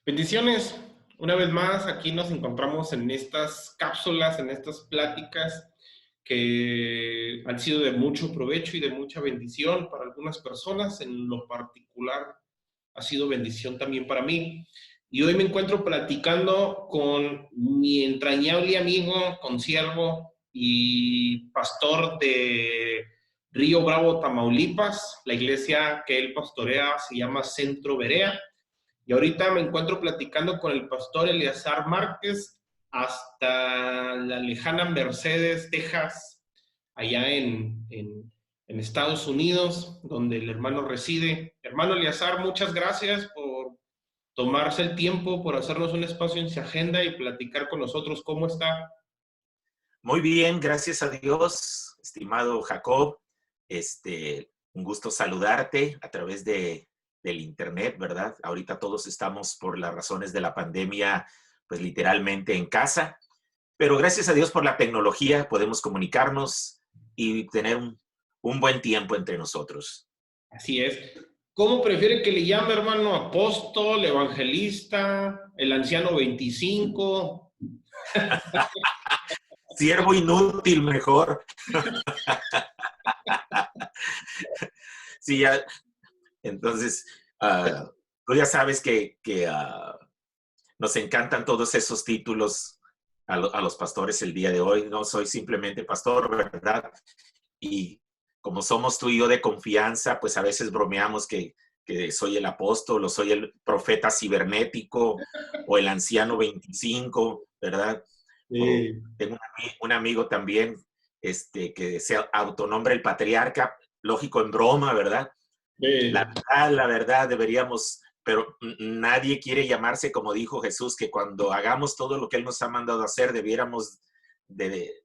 Bendiciones. Una vez más, aquí nos encontramos en estas cápsulas, en estas pláticas que han sido de mucho provecho y de mucha bendición para algunas personas. En lo particular, ha sido bendición también para mí. Y hoy me encuentro platicando con mi entrañable amigo, consiervo y pastor de Río Bravo, Tamaulipas. La iglesia que él pastorea se llama Centro Berea. Y ahorita me encuentro platicando con el pastor Eleazar Márquez hasta la lejana Mercedes, Texas, allá en Estados Unidos, donde el hermano reside. Hermano Eleazar, muchas gracias por tomarse el tiempo, por hacernos un espacio en su agenda y platicar con nosotros. ¿Cómo está? Muy bien, gracias a Dios, estimado Jacob. Un gusto saludarte a través del internet, ¿verdad? Ahorita todos estamos por las razones de la pandemia, pues literalmente en casa, pero gracias a Dios por la tecnología podemos comunicarnos y tener un buen tiempo entre nosotros. Así es. ¿Cómo prefiere que le llame, hermano? ¿Apóstol, evangelista, el anciano 25? Siervo inútil mejor. Sí, ya, entonces, tú ya sabes que nos encantan todos esos títulos a los pastores el día de hoy. No soy simplemente pastor, ¿verdad? Y como somos tú y yo de confianza, pues a veces bromeamos que soy el apóstol o soy el profeta cibernético o el anciano 25, ¿verdad? O Sí. tengo un amigo también que se autonombra el patriarca, lógico en broma, ¿verdad? Sí. La verdad, deberíamos, pero nadie quiere llamarse, como dijo Jesús, que cuando hagamos todo lo que Él nos ha mandado hacer, debiéramos de,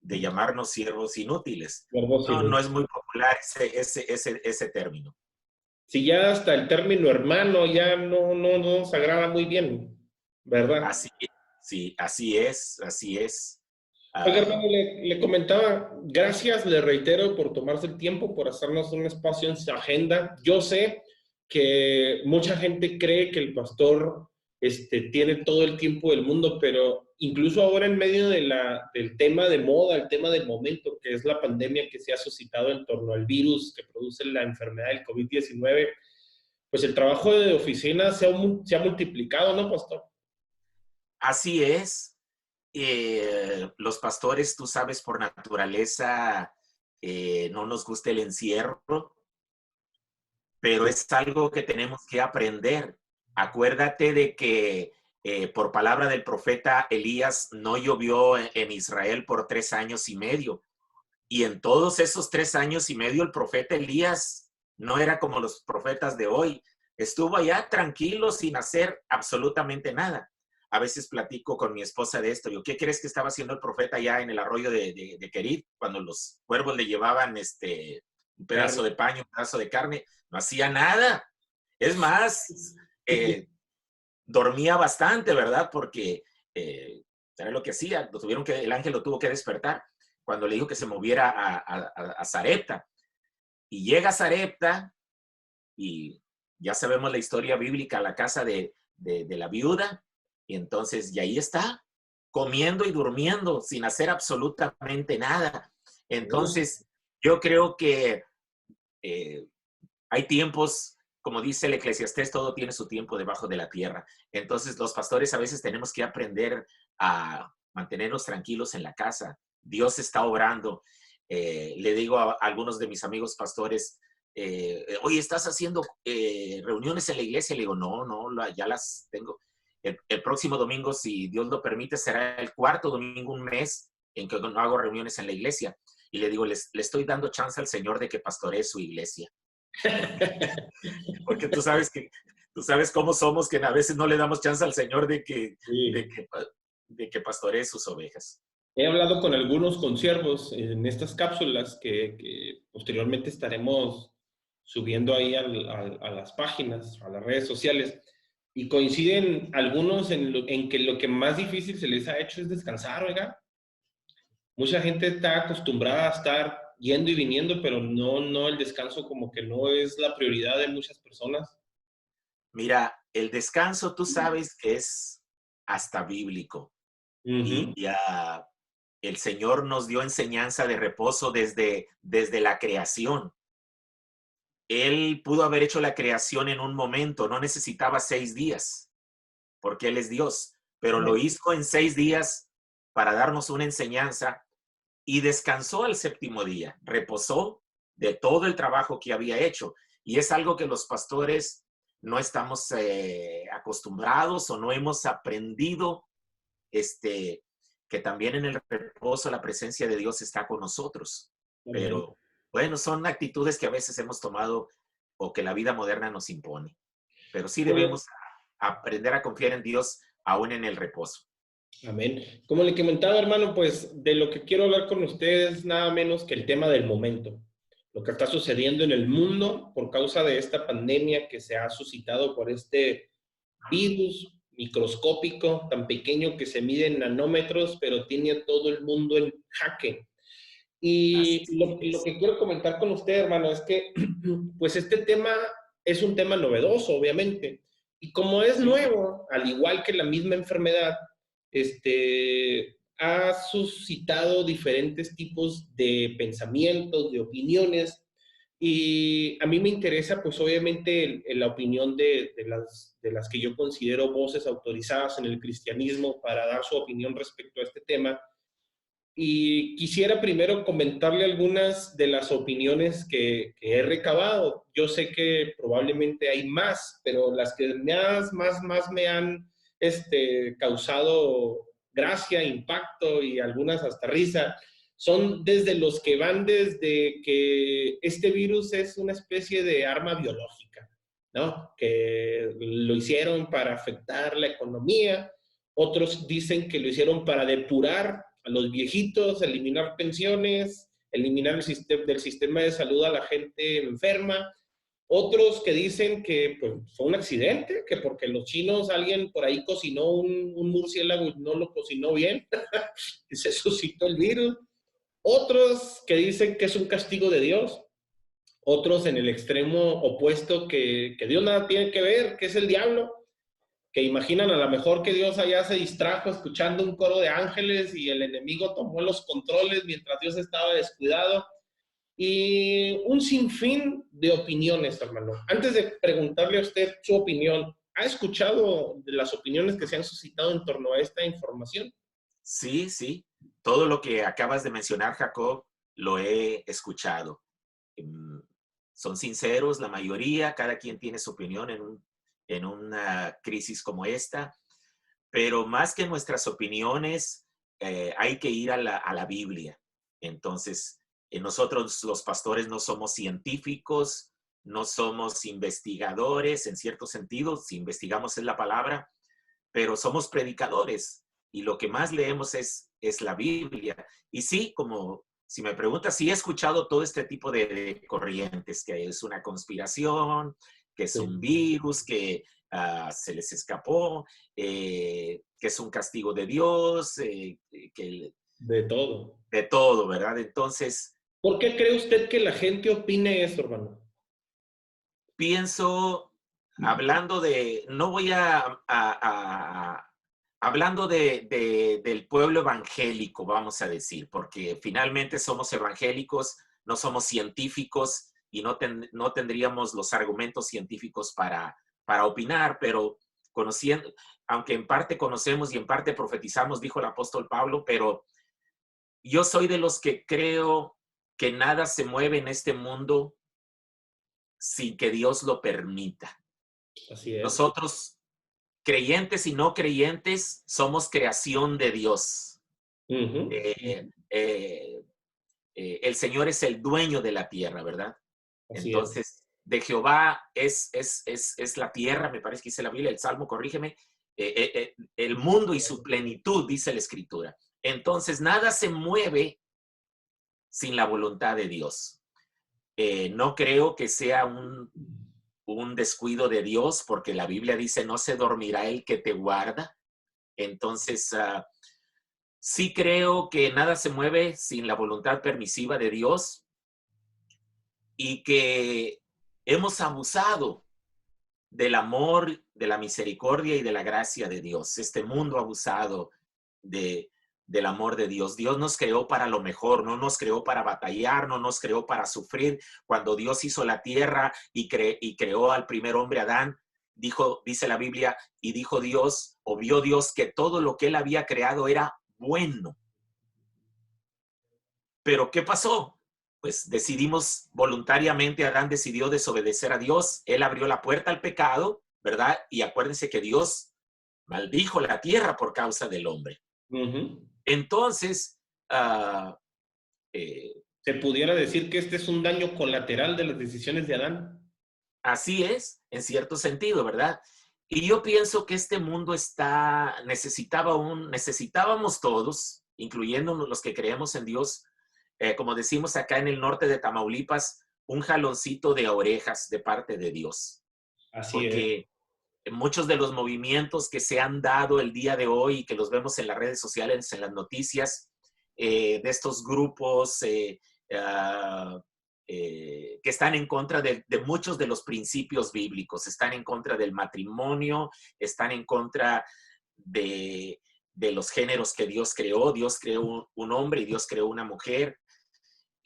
de llamarnos siervos inútiles. ¿Verdad? Sí, No, ¿no? no es muy popular ese término. Si ya hasta el término hermano ya no nos agrada muy bien, ¿verdad? Así, sí, así es, así es. Oiga, hermano, Uh, le comentaba, gracias, le reitero por tomarse el tiempo, por hacernos un espacio en su agenda. Yo sé que mucha gente cree que el pastor tiene todo el tiempo del mundo, pero incluso ahora en medio del tema de moda, el tema del momento, que es la pandemia que se ha suscitado en torno al virus que produce la enfermedad del COVID-19, pues el trabajo de oficina se ha multiplicado, ¿no, pastor? Así es. Los pastores, tú sabes, por naturaleza, no nos gusta el encierro, pero Sí. es algo que tenemos que aprender. Acuérdate de que por palabra del profeta Elías no llovió en Israel por 3 años y medio. Y en todos esos 3 años y medio el profeta Elías no era como los profetas de hoy. Estuvo allá tranquilo sin hacer absolutamente nada. A veces platico con mi esposa de esto. Yo, ¿qué crees que estaba haciendo el profeta allá en el arroyo de Querit cuando los cuervos le llevaban un pedazo Carne. de paño, un pedazo de carne? No hacía nada. Es más, dormía bastante, ¿verdad? Porque era lo que hacía. El ángel lo tuvo que despertar cuando le dijo que se moviera a Sarepta. Y llega a Sarepta y ya sabemos la historia bíblica, la casa de la viuda, y entonces, y ahí está, comiendo y durmiendo sin hacer absolutamente nada. Entonces, yo creo que eh, hay tiempos, como dice el Eclesiastés, todo tiene su tiempo debajo de la tierra. Entonces, los pastores a veces tenemos que aprender a mantenernos tranquilos en la casa. Dios está obrando. Le digo a algunos de mis amigos pastores, oye, ¿estás haciendo reuniones en la iglesia? Le digo, no, ya las tengo. El próximo domingo, si Dios lo permite, será el cuarto domingo, un mes, en que no hago reuniones en la iglesia. Y le digo, le estoy dando chance al Señor de que pastoree su iglesia. Porque tú sabes cómo somos, que a veces no le damos chance al Señor de Sí. que, de que pastoree sus ovejas. He hablado con algunos consiervos en estas cápsulas que posteriormente estaremos subiendo ahí a las páginas, a las redes sociales, y coinciden algunos en que lo que más difícil se les ha hecho es descansar, oiga. Mucha gente está acostumbrada a estar yendo y viniendo, pero no el descanso como que no es la prioridad de muchas personas. Mira, el descanso, tú sabes que es hasta bíblico. Y Ujú. el Señor nos dio enseñanza de reposo desde la creación. Él pudo haber hecho la creación en un momento, no necesitaba 6 días, porque Él es Dios, pero lo Correcto. hizo en 6 días para darnos una enseñanza y descansó al séptimo día, reposó de todo el trabajo que había hecho. Y es algo que los pastores no estamos acostumbrados o no hemos aprendido, que también en el reposo la presencia de Dios está con nosotros. Amén. Pero bueno, son actitudes que a veces hemos tomado o que la vida moderna nos impone. Pero sí Pues, debemos aprender a confiar en Dios aún en el reposo. amén. Como le comentaba, hermano, pues de lo que quiero hablar con ustedes, nada menos que el tema del momento. Lo que está sucediendo en el mundo por causa de esta pandemia que se ha suscitado por este virus microscópico, tan pequeño que se mide en nanómetros, pero tiene a todo el mundo en jaque. Y Así lo es. que quiero comentar con usted, hermano, es que pues este tema es un tema novedoso, obviamente. Y como es Sí. nuevo, al igual que la misma enfermedad, ha suscitado diferentes tipos de pensamientos, de opiniones. Y a mí me interesa, pues obviamente, la opinión de las que yo considero voces autorizadas en el cristianismo para dar su opinión respecto a este tema. Y quisiera primero comentarle algunas de las opiniones que he recabado. Yo sé que probablemente hay más, pero las que más me han causado gracia, impacto y algunas hasta risa, son desde los que van desde que este virus es una especie de arma biológica, ¿no? Que lo hicieron para afectar la economía. Otros dicen que lo hicieron para depurar a los viejitos, eliminar pensiones, eliminar del sistema de salud a la gente enferma. Otros que dicen que pues, fue un accidente, que porque los chinos, alguien por ahí cocinó un murciélago y no lo cocinó bien, y se suscitó el virus. Otros que dicen que es un castigo de Dios. Otros en el extremo opuesto que Dios nada tiene que ver, que es el diablo, que imaginan a lo mejor que Dios allá se distrajo escuchando un coro de ángeles y el enemigo tomó los controles mientras Dios estaba descuidado. Y un sinfín de opiniones, hermano. Antes de preguntarle a usted su opinión, ¿ha escuchado de las opiniones que se han suscitado en torno a esta información? Sí, sí. Todo lo que acabas de mencionar, Jacob, lo he escuchado. Em, Son sinceros, la mayoría, cada quien tiene su opinión en una crisis como esta, pero más que nuestras opiniones, hay que ir a la Biblia. Entonces, nosotros los pastores no somos científicos, no somos investigadores en cierto sentido, si investigamos es la palabra, pero somos predicadores y lo que más leemos es la Biblia. Y sí, como si me preguntas, sí he escuchado todo este tipo de corrientes, que es una conspiración, que es un Sí, virus, que se les escapó, que es un castigo de Dios, de todo. de todo, ¿verdad? Entonces, ¿Por qué cree usted que la gente opine eso, hermano? pienso, hablando de, no voy hablando del pueblo evangélico, vamos a decir, porque finalmente somos evangélicos, no somos científicos y no tendríamos los argumentos científicos para opinar, pero conociendo, aunque en parte conocemos y en parte profetizamos, dijo el apóstol Pablo, pero yo soy de los que creo que nada se mueve en este mundo sin que Dios lo permita. Así es. Nosotros, creyentes y no creyentes, somos creación de Dios. Ujú. Eh, eh, el Señor es el dueño de la tierra, ¿verdad? Así es. Entonces, de Jehová es la tierra, me parece que dice la Biblia, el Salmo, corrígeme, el mundo y su plenitud, dice la Escritura. Entonces, nada se mueve sin la voluntad de Dios. No creo que sea un descuido de Dios, porque la Biblia dice, no se dormirá el que te guarda. Entonces, sí creo que nada se mueve sin la voluntad permisiva de Dios y que hemos abusado del amor, de la misericordia y de la gracia de Dios. Este mundo abusado del amor de Dios. Dios nos creó para lo mejor, no nos creó para batallar, no nos creó para sufrir. Cuando Dios hizo la tierra y creó al primer hombre, Adán, dice la Biblia, y dijo Dios, o vio Dios, que todo lo que él había creado era bueno. Pero ¿qué pasó? Pues decidimos voluntariamente, Adán decidió desobedecer a Dios, él abrió la puerta al pecado, ¿verdad? Y acuérdense que Dios maldijo la tierra por causa del hombre. Entonces, ¿se pudiera decir que este es un daño colateral de las decisiones de Adán? Así es, en cierto sentido, ¿verdad? Y yo pienso que este mundo necesitábamos todos, incluyendo los que creemos en Dios, como decimos acá en el norte de Tamaulipas, un jaloncito de orejas de parte de Dios. Así es. Porque muchos de los movimientos que se han dado el día de hoy y que los vemos en las redes sociales, en las noticias, de estos grupos que están en contra de muchos de los principios bíblicos, están en contra del matrimonio, están en contra de los géneros que Dios creó. Dios creó un hombre y Dios creó una mujer,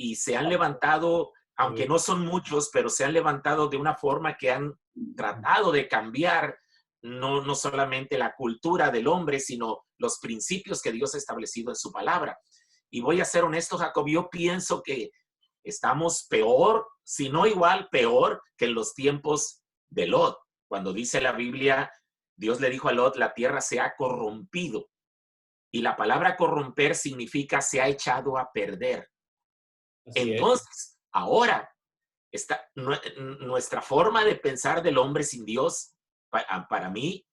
y se han levantado, aunque no son muchos, pero se han levantado de una forma que han tratado de cambiar no solamente la cultura del hombre, sino los principios que Dios ha establecido en su palabra. Y voy a ser honesto, Jacob, yo pienso que estamos peor, si no igual, peor que en los tiempos de Lot. Cuando dice la Biblia, Dios le dijo a Lot, la tierra se ha corrompido. Y la palabra corromper significa se ha echado a perder. Entonces, ahora, nuestra forma de pensar del hombre sin Dios, para mí,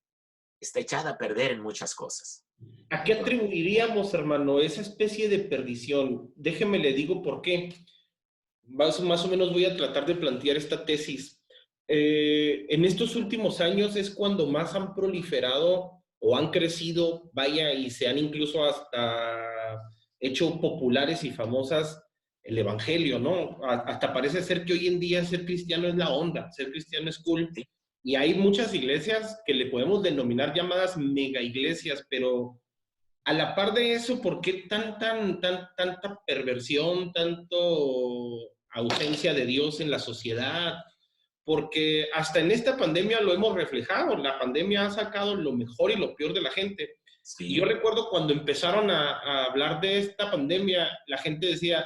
está echada a perder en muchas cosas. ¿A qué atribuiríamos, hermano, esa especie de perdición? Déjeme le digo por qué. Más o menos voy a tratar de plantear esta tesis. En estos últimos años es cuando más han proliferado o han crecido, vaya, y se han incluso hasta hecho populares y famosas el evangelio, ¿no? Hasta parece ser que hoy en día ser cristiano es la onda, ser cristiano es cool. Sí. Y hay muchas iglesias que le podemos denominar llamadas mega iglesias, pero a la par de eso, ¿por qué tanta perversión, tanto ausencia de Dios en la sociedad? Porque hasta en esta pandemia lo hemos reflejado. La pandemia ha sacado lo mejor y lo peor de la gente. Sí. Y yo recuerdo cuando empezaron a hablar de esta pandemia, la gente decía,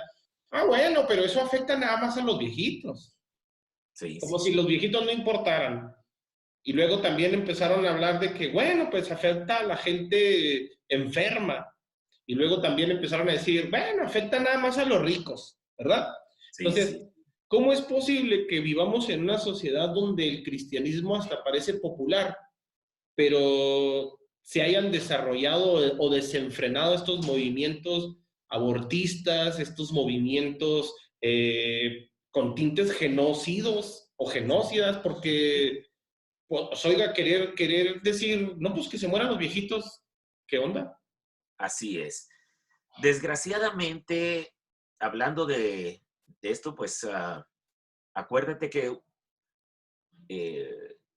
bueno, pero eso afecta nada más a los viejitos. Sí, como si los viejitos no importaran. Y luego también empezaron a hablar de que, bueno, pues afecta a la gente enferma. Y luego también empezaron a decir, bueno, afecta nada más a los ricos, ¿verdad? Sí, Entonces, ¿cómo es posible que vivamos en una sociedad donde el cristianismo hasta parece popular, pero se hayan desarrollado o desenfrenado estos movimientos abortistas, estos movimientos con tintes genocidos o genocidas? Porque pues, oiga, querer decir, no, pues que se mueran los viejitos, ¿qué onda? Así es. Desgraciadamente, hablando de esto, pues acuérdate que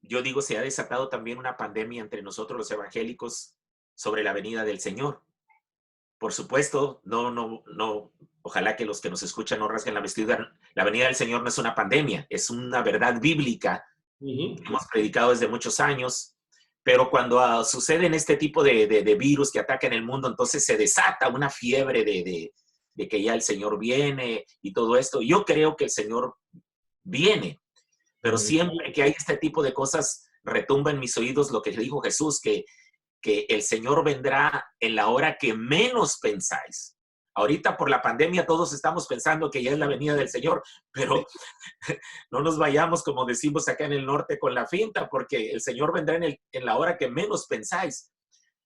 yo digo, se ha desatado también una pandemia entre nosotros los evangélicos sobre la venida del Señor. Por supuesto, no, ojalá que los que nos escuchan no rasguen la vestidura. La venida del Señor no es una pandemia, es una verdad bíblica que hemos predicado desde muchos años, pero cuando suceden este tipo de virus que atacan el mundo, entonces se desata una fiebre de que ya el Señor viene y todo esto. Yo creo que el Señor viene, pero siempre que hay este tipo de cosas, retumba en mis oídos lo que dijo Jesús, que el Señor vendrá en la hora que menos pensáis. Ahorita por la pandemia todos estamos pensando que ya es la venida del Señor, pero no nos vayamos, como decimos acá en el norte, con la finta, porque el Señor vendrá en la hora que menos pensáis.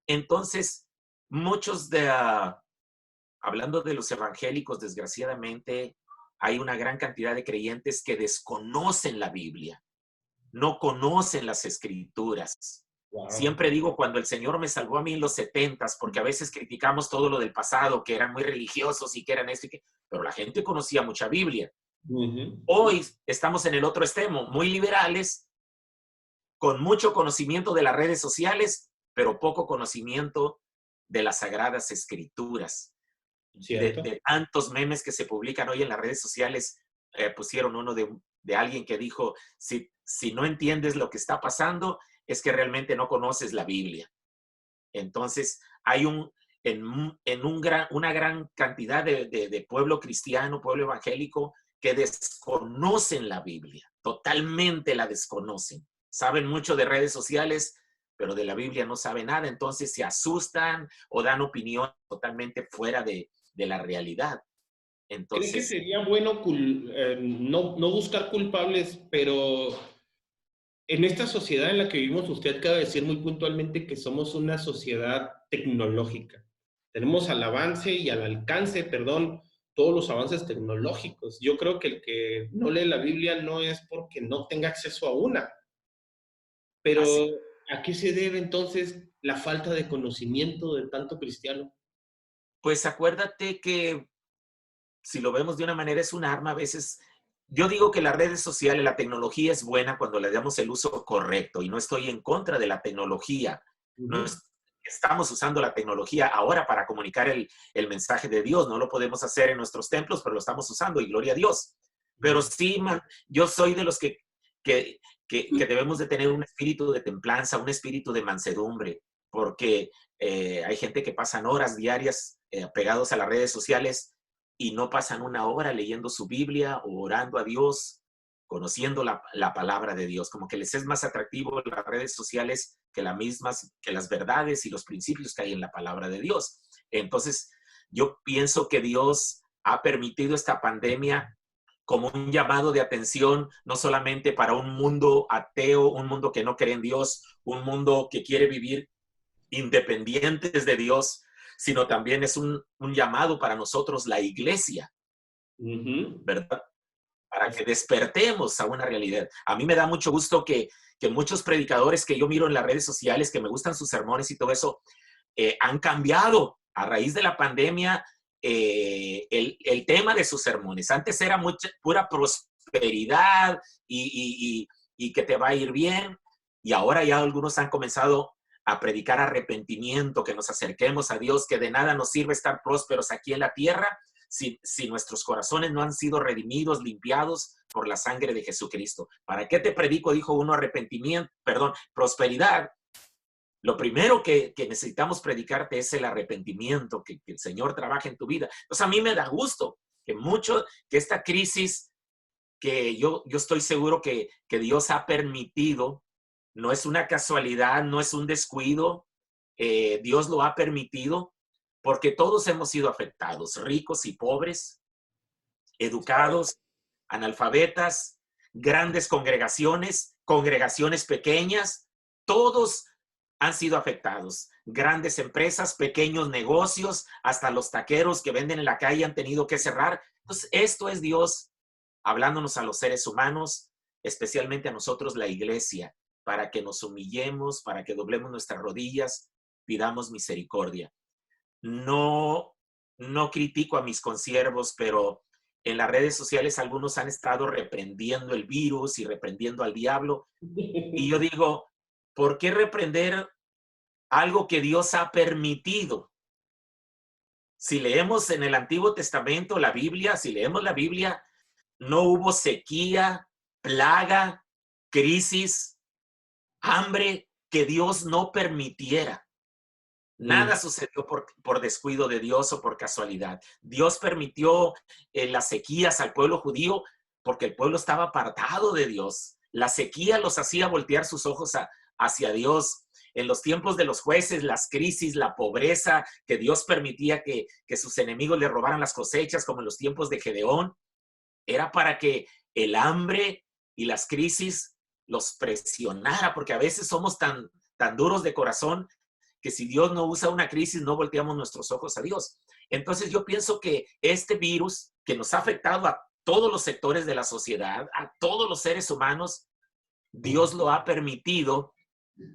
Entonces, muchos hablando de los evangélicos, desgraciadamente, hay una gran cantidad de creyentes que desconocen la Biblia, no conocen las Escrituras. Wow. Siempre digo, cuando el Señor me salvó a mí en los 70s, porque a veces criticamos todo lo del pasado, que eran muy religiosos y que eran esto y que, pero la gente conocía mucha Biblia. Hoy estamos en el otro extremo, muy liberales, con mucho conocimiento de las redes sociales, pero poco conocimiento de las Sagradas Escrituras. ¿Cierto? De tantos memes que se publican hoy en las redes sociales, pusieron uno de alguien que dijo, si no entiendes lo que está pasando, es que realmente no conoces la Biblia. Entonces, hay una gran cantidad de pueblo cristiano, pueblo evangélico, que desconocen la Biblia, totalmente la desconocen. Saben mucho de redes sociales, pero de la Biblia no saben nada, entonces se asustan o dan opinión totalmente fuera de la realidad. ¿Cree que Entonces, sería bueno no buscar culpables, pero en esta sociedad en la que vivimos, usted acaba de decir muy puntualmente que somos una sociedad tecnológica? Tenemos al avance y al alcance, perdón, todos los avances tecnológicos. Yo creo que el que no lee la Biblia no es porque no tenga acceso a una, pero así, ¿a qué se debe entonces la falta de conocimiento de tanto cristiano? pues acuérdate que si lo vemos de una manera es un arma a veces. Yo digo que las redes sociales, la tecnología es buena cuando le damos el uso correcto y no estoy en contra de la tecnología. No Ujú. estamos usando la tecnología ahora para comunicar el mensaje de Dios. No lo podemos hacer en nuestros templos, pero lo estamos usando y gloria a Dios. Pero sí, yo soy de los que, que debemos de tener un espíritu de templanza, un espíritu de mansedumbre, porque hay gente que pasan horas diarias pegados a las redes sociales y no pasan una hora leyendo su Biblia o orando a Dios, conociendo la palabra de Dios. Como que les es más atractivo las redes sociales que las verdades y los principios que hay en la palabra de Dios. Entonces, yo pienso que Dios ha permitido esta pandemia como un llamado de atención, no solamente para un mundo ateo, un mundo que no cree en Dios, un mundo que quiere vivir independientes de Dios, sino también es un llamado para nosotros, la iglesia, Ujú. ¿verdad? Para que despertemos a una realidad. A mí me da mucho gusto que muchos predicadores que yo miro en las redes sociales, que me gustan sus sermones y todo eso, han cambiado a raíz de la pandemia el tema de sus sermones. Antes era pura prosperidad y que te va a ir bien, y ahora ya algunos han comenzado a predicar arrepentimiento, que nos acerquemos a Dios, que de nada nos sirve estar prósperos aquí en la tierra si nuestros corazones no han sido redimidos, limpiados por la sangre de Jesucristo. ¿Para qué te predico? Dijo uno, prosperidad. Lo primero que necesitamos predicarte es el arrepentimiento, que el Señor trabaje en tu vida. Entonces a mí me da gusto que esta crisis que yo estoy seguro que Dios ha permitido, no es una casualidad, no es un descuido, Dios lo ha permitido porque todos hemos sido afectados, ricos y pobres, educados, analfabetas, grandes congregaciones pequeñas, todos han sido afectados. Grandes empresas, pequeños negocios, hasta los taqueros que venden en la calle han tenido que cerrar. Entonces, esto es Dios hablándonos a los seres humanos, especialmente a nosotros, la iglesia, para que nos humillemos, para que doblemos nuestras rodillas, pidamos misericordia. No, no critico a mis consiervos, pero en las redes sociales algunos han estado reprendiendo el virus y reprendiendo al diablo. Y yo digo, ¿por qué reprender algo que Dios ha permitido? Si leemos en el Antiguo Testamento la Biblia, si leemos la Biblia, no hubo sequía, plaga, crisis, hambre que Dios no permitiera. Nada sucedió por descuido de Dios o por casualidad. Dios permitió las sequías al pueblo judío porque el pueblo estaba apartado de Dios. La sequía los hacía voltear sus ojos hacia Dios. En los tiempos de los jueces, las crisis, la pobreza, que Dios permitía que sus enemigos le robaran las cosechas, como en los tiempos de Gedeón, era para que el hambre y las crisis los presionara, porque a veces somos tan duros de corazón que si Dios no usa una crisis, no volteamos nuestros ojos a Dios. Entonces yo pienso que este virus que nos ha afectado a todos los sectores de la sociedad, a todos los seres humanos, Dios lo ha permitido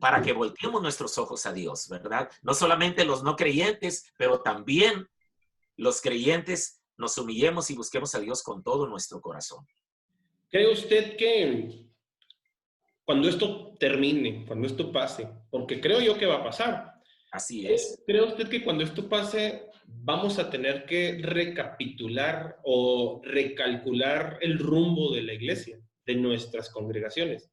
para que volteemos nuestros ojos a Dios, ¿verdad? No solamente los no creyentes, pero también los creyentes nos humillemos y busquemos a Dios con todo nuestro corazón. ¿Cree usted que cuando esto termine, cuando esto pase, porque creo yo que va a pasar. Así es. ¿Cree usted que cuando esto pase vamos a tener que recapitular o recalcular el rumbo de la iglesia, de nuestras congregaciones?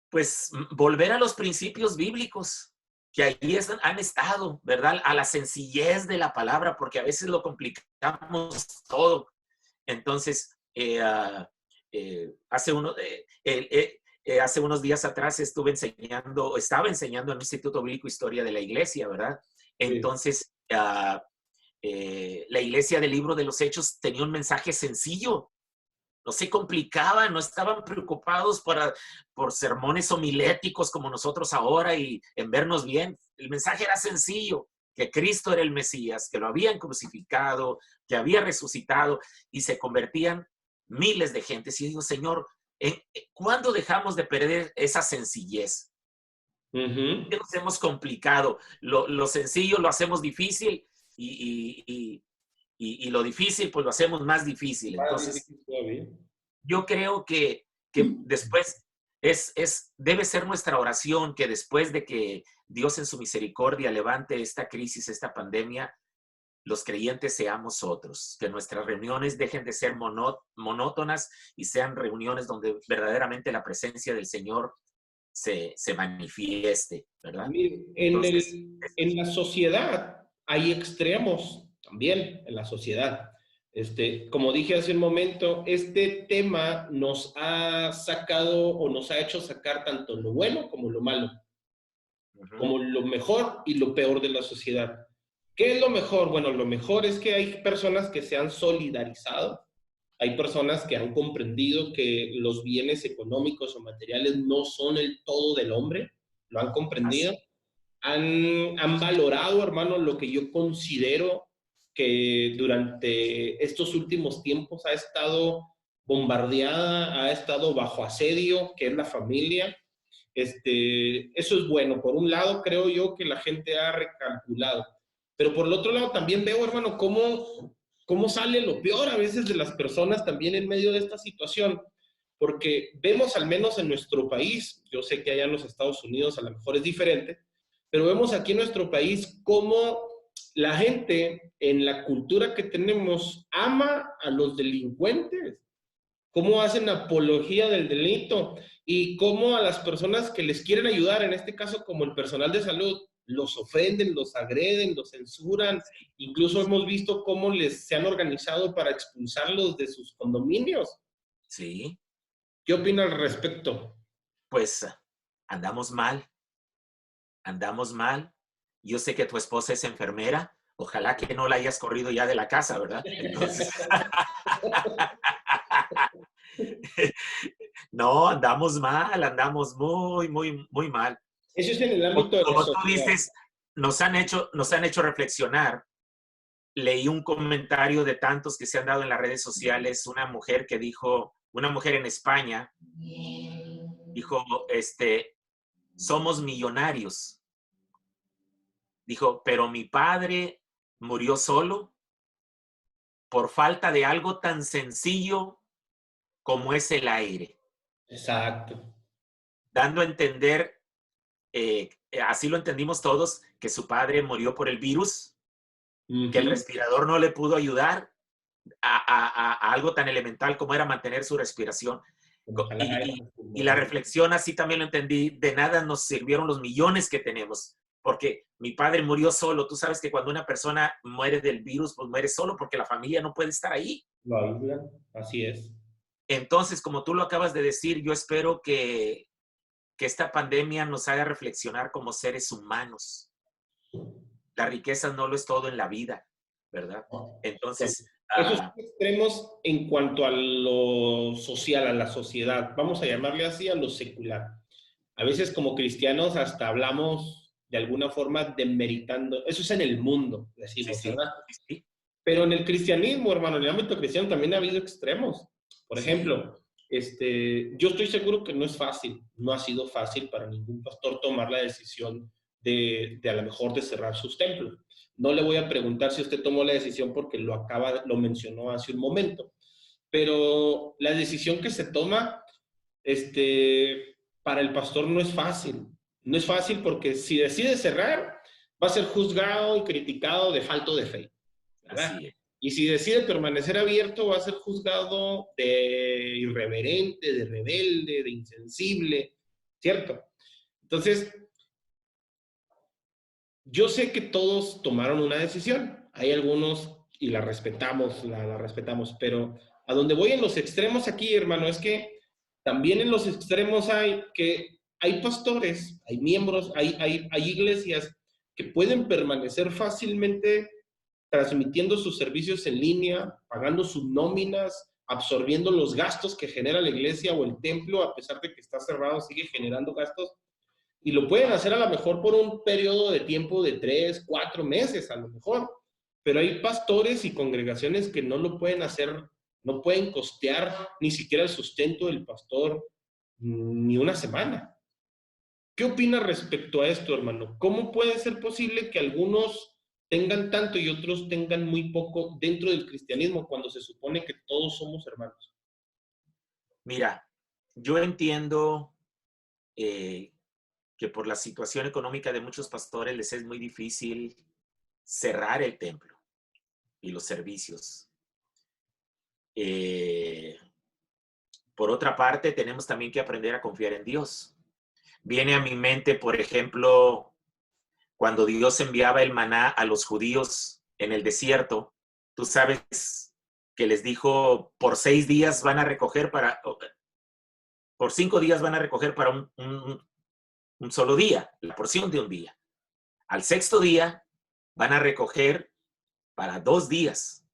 Pues volver a los principios bíblicos, que ahí han estado, ¿verdad? A la sencillez de la palabra, porque a veces lo complicamos todo. Entonces, hace unos días atrás estaba enseñando en un Instituto Bíblico Historia de la Iglesia, ¿verdad? Sí. Entonces, la Iglesia del Libro de los Hechos tenía un mensaje sencillo, no se complicaban, no estaban preocupados por sermones homiléticos como nosotros ahora y en vernos bien. El mensaje era sencillo, que Cristo era el Mesías, que lo habían crucificado, que había resucitado, y se convertían miles de gentes. Y digo, Señor, ¿cuándo dejamos de perder esa sencillez? ¿Qué nos hemos complicado? Lo sencillo lo hacemos difícil y lo difícil pues lo hacemos más difícil. Entonces, yo creo que después debe ser nuestra oración que después de que Dios en su misericordia levante esta crisis, esta pandemia, los creyentes seamos otros, que nuestras reuniones dejen de ser monótonas y sean reuniones donde verdaderamente la presencia del Señor se manifieste, ¿verdad? Mire, Entonces, en la sociedad hay extremos también en la sociedad. Como dije hace un momento, este tema nos ha sacado o nos ha hecho sacar tanto lo bueno como lo malo, como lo mejor y lo peor de la sociedad. ¿Qué es lo mejor? Bueno, lo mejor es que hay personas que se han solidarizado, hay personas que han comprendido que los bienes económicos o materiales no son el todo del hombre, lo han comprendido, han valorado, hermano, lo que yo considero que durante estos últimos tiempos ha estado bombardeada, ha estado bajo asedio, que es la familia. Eso es bueno. Por un lado, creo yo que la gente ha recalculado. Pero por el otro lado, también veo, hermano, cómo sale lo peor a veces de las personas también en medio de esta situación. Porque vemos, al menos en nuestro país, yo sé que allá en los Estados Unidos a lo mejor es diferente, pero vemos aquí en nuestro país cómo la gente en la cultura que tenemos ama a los delincuentes, cómo hacen apología del delito y cómo a las personas que les quieren ayudar, en este caso como el personal de salud, los ofenden, los agreden, los censuran. Incluso hemos visto cómo se han organizado para expulsarlos de sus condominios. sí, ¿Qué opina al respecto? pues andamos mal, andamos mal. Yo sé que tu esposa es enfermera. Ojalá que no la hayas corrido ya de la casa, ¿verdad? Entonces, no, andamos mal, andamos muy, muy, muy mal. Eso es en el ámbito de la Como tú sociedad. dices, nos han hecho reflexionar. Leí un comentario de tantos que se han dado en las redes sociales, una mujer que dijo, una mujer en España, dijo, somos millonarios. Dijo, pero mi padre murió solo por falta de algo tan sencillo como es el aire. Exacto. Dando a entender, así lo entendimos todos, que su padre murió por el virus, que el respirador no le pudo ayudar a algo tan elemental como era mantener su respiración. Y la reflexión, así también lo entendí, de nada nos sirvieron los millones que tenemos, porque mi padre murió solo. Tú sabes que cuando una persona muere del virus, pues muere solo porque la familia no puede estar ahí. Lo aíslan, así es. Entonces, como tú lo acabas de decir, yo espero que esta pandemia nos haga reflexionar como seres humanos. La riqueza no lo es todo en la vida, ¿verdad? Entonces, Esos son extremos en cuanto a lo social, a la sociedad. Vamos a llamarle así a lo secular. A veces como cristianos hasta hablamos de alguna forma demeritando. Eso es en el mundo, sí, decimos, sí, ¿verdad? sí, Pero en el cristianismo, hermano, en el ámbito cristiano también ha habido extremos. Por sí, ejemplo, yo estoy seguro que no es fácil, no ha sido fácil para ningún pastor tomar la decisión de a lo mejor de cerrar sus templos. No le voy a preguntar si usted tomó la decisión porque lo mencionó hace un momento, pero la decisión que se toma, este, para el pastor no es fácil. No es fácil porque si decide cerrar, va a ser juzgado y criticado de falto de fe, ¿verdad? Así es. Y si decide permanecer abierto, va a ser juzgado de irreverente, de rebelde, de insensible, ¿cierto? Entonces, yo sé que todos tomaron una decisión. Hay algunos, y la respetamos, la respetamos, pero a donde voy en los extremos aquí, hermano, es que también en los extremos hay pastores, hay miembros, hay iglesias que pueden permanecer fácilmente transmitiendo sus servicios en línea, pagando sus nóminas, absorbiendo los gastos que genera la iglesia o el templo, a pesar de que está cerrado, sigue generando gastos. Y lo pueden hacer a lo mejor por un periodo de tiempo de 3, 4 meses, a lo mejor. Pero hay pastores y congregaciones que no lo pueden hacer, no pueden costear ni siquiera el sustento del pastor ni una semana. ¿Qué opinas respecto a esto, hermano? ¿Cómo puede ser posible que algunos tengan tanto y otros tengan muy poco dentro del cristianismo cuando se supone que todos somos hermanos? Mira, yo entiendo que por la situación económica de muchos pastores les es muy difícil cerrar el templo y los servicios. Por otra parte, tenemos también que aprender a confiar en Dios. Viene a mi mente, por ejemplo, cuando Dios enviaba el maná a los judíos en el desierto. Tú sabes que les dijo, por 6 días van a recoger por 5 días van a recoger para un solo día, la porción de un día. Al 6º día van a recoger para 2 días,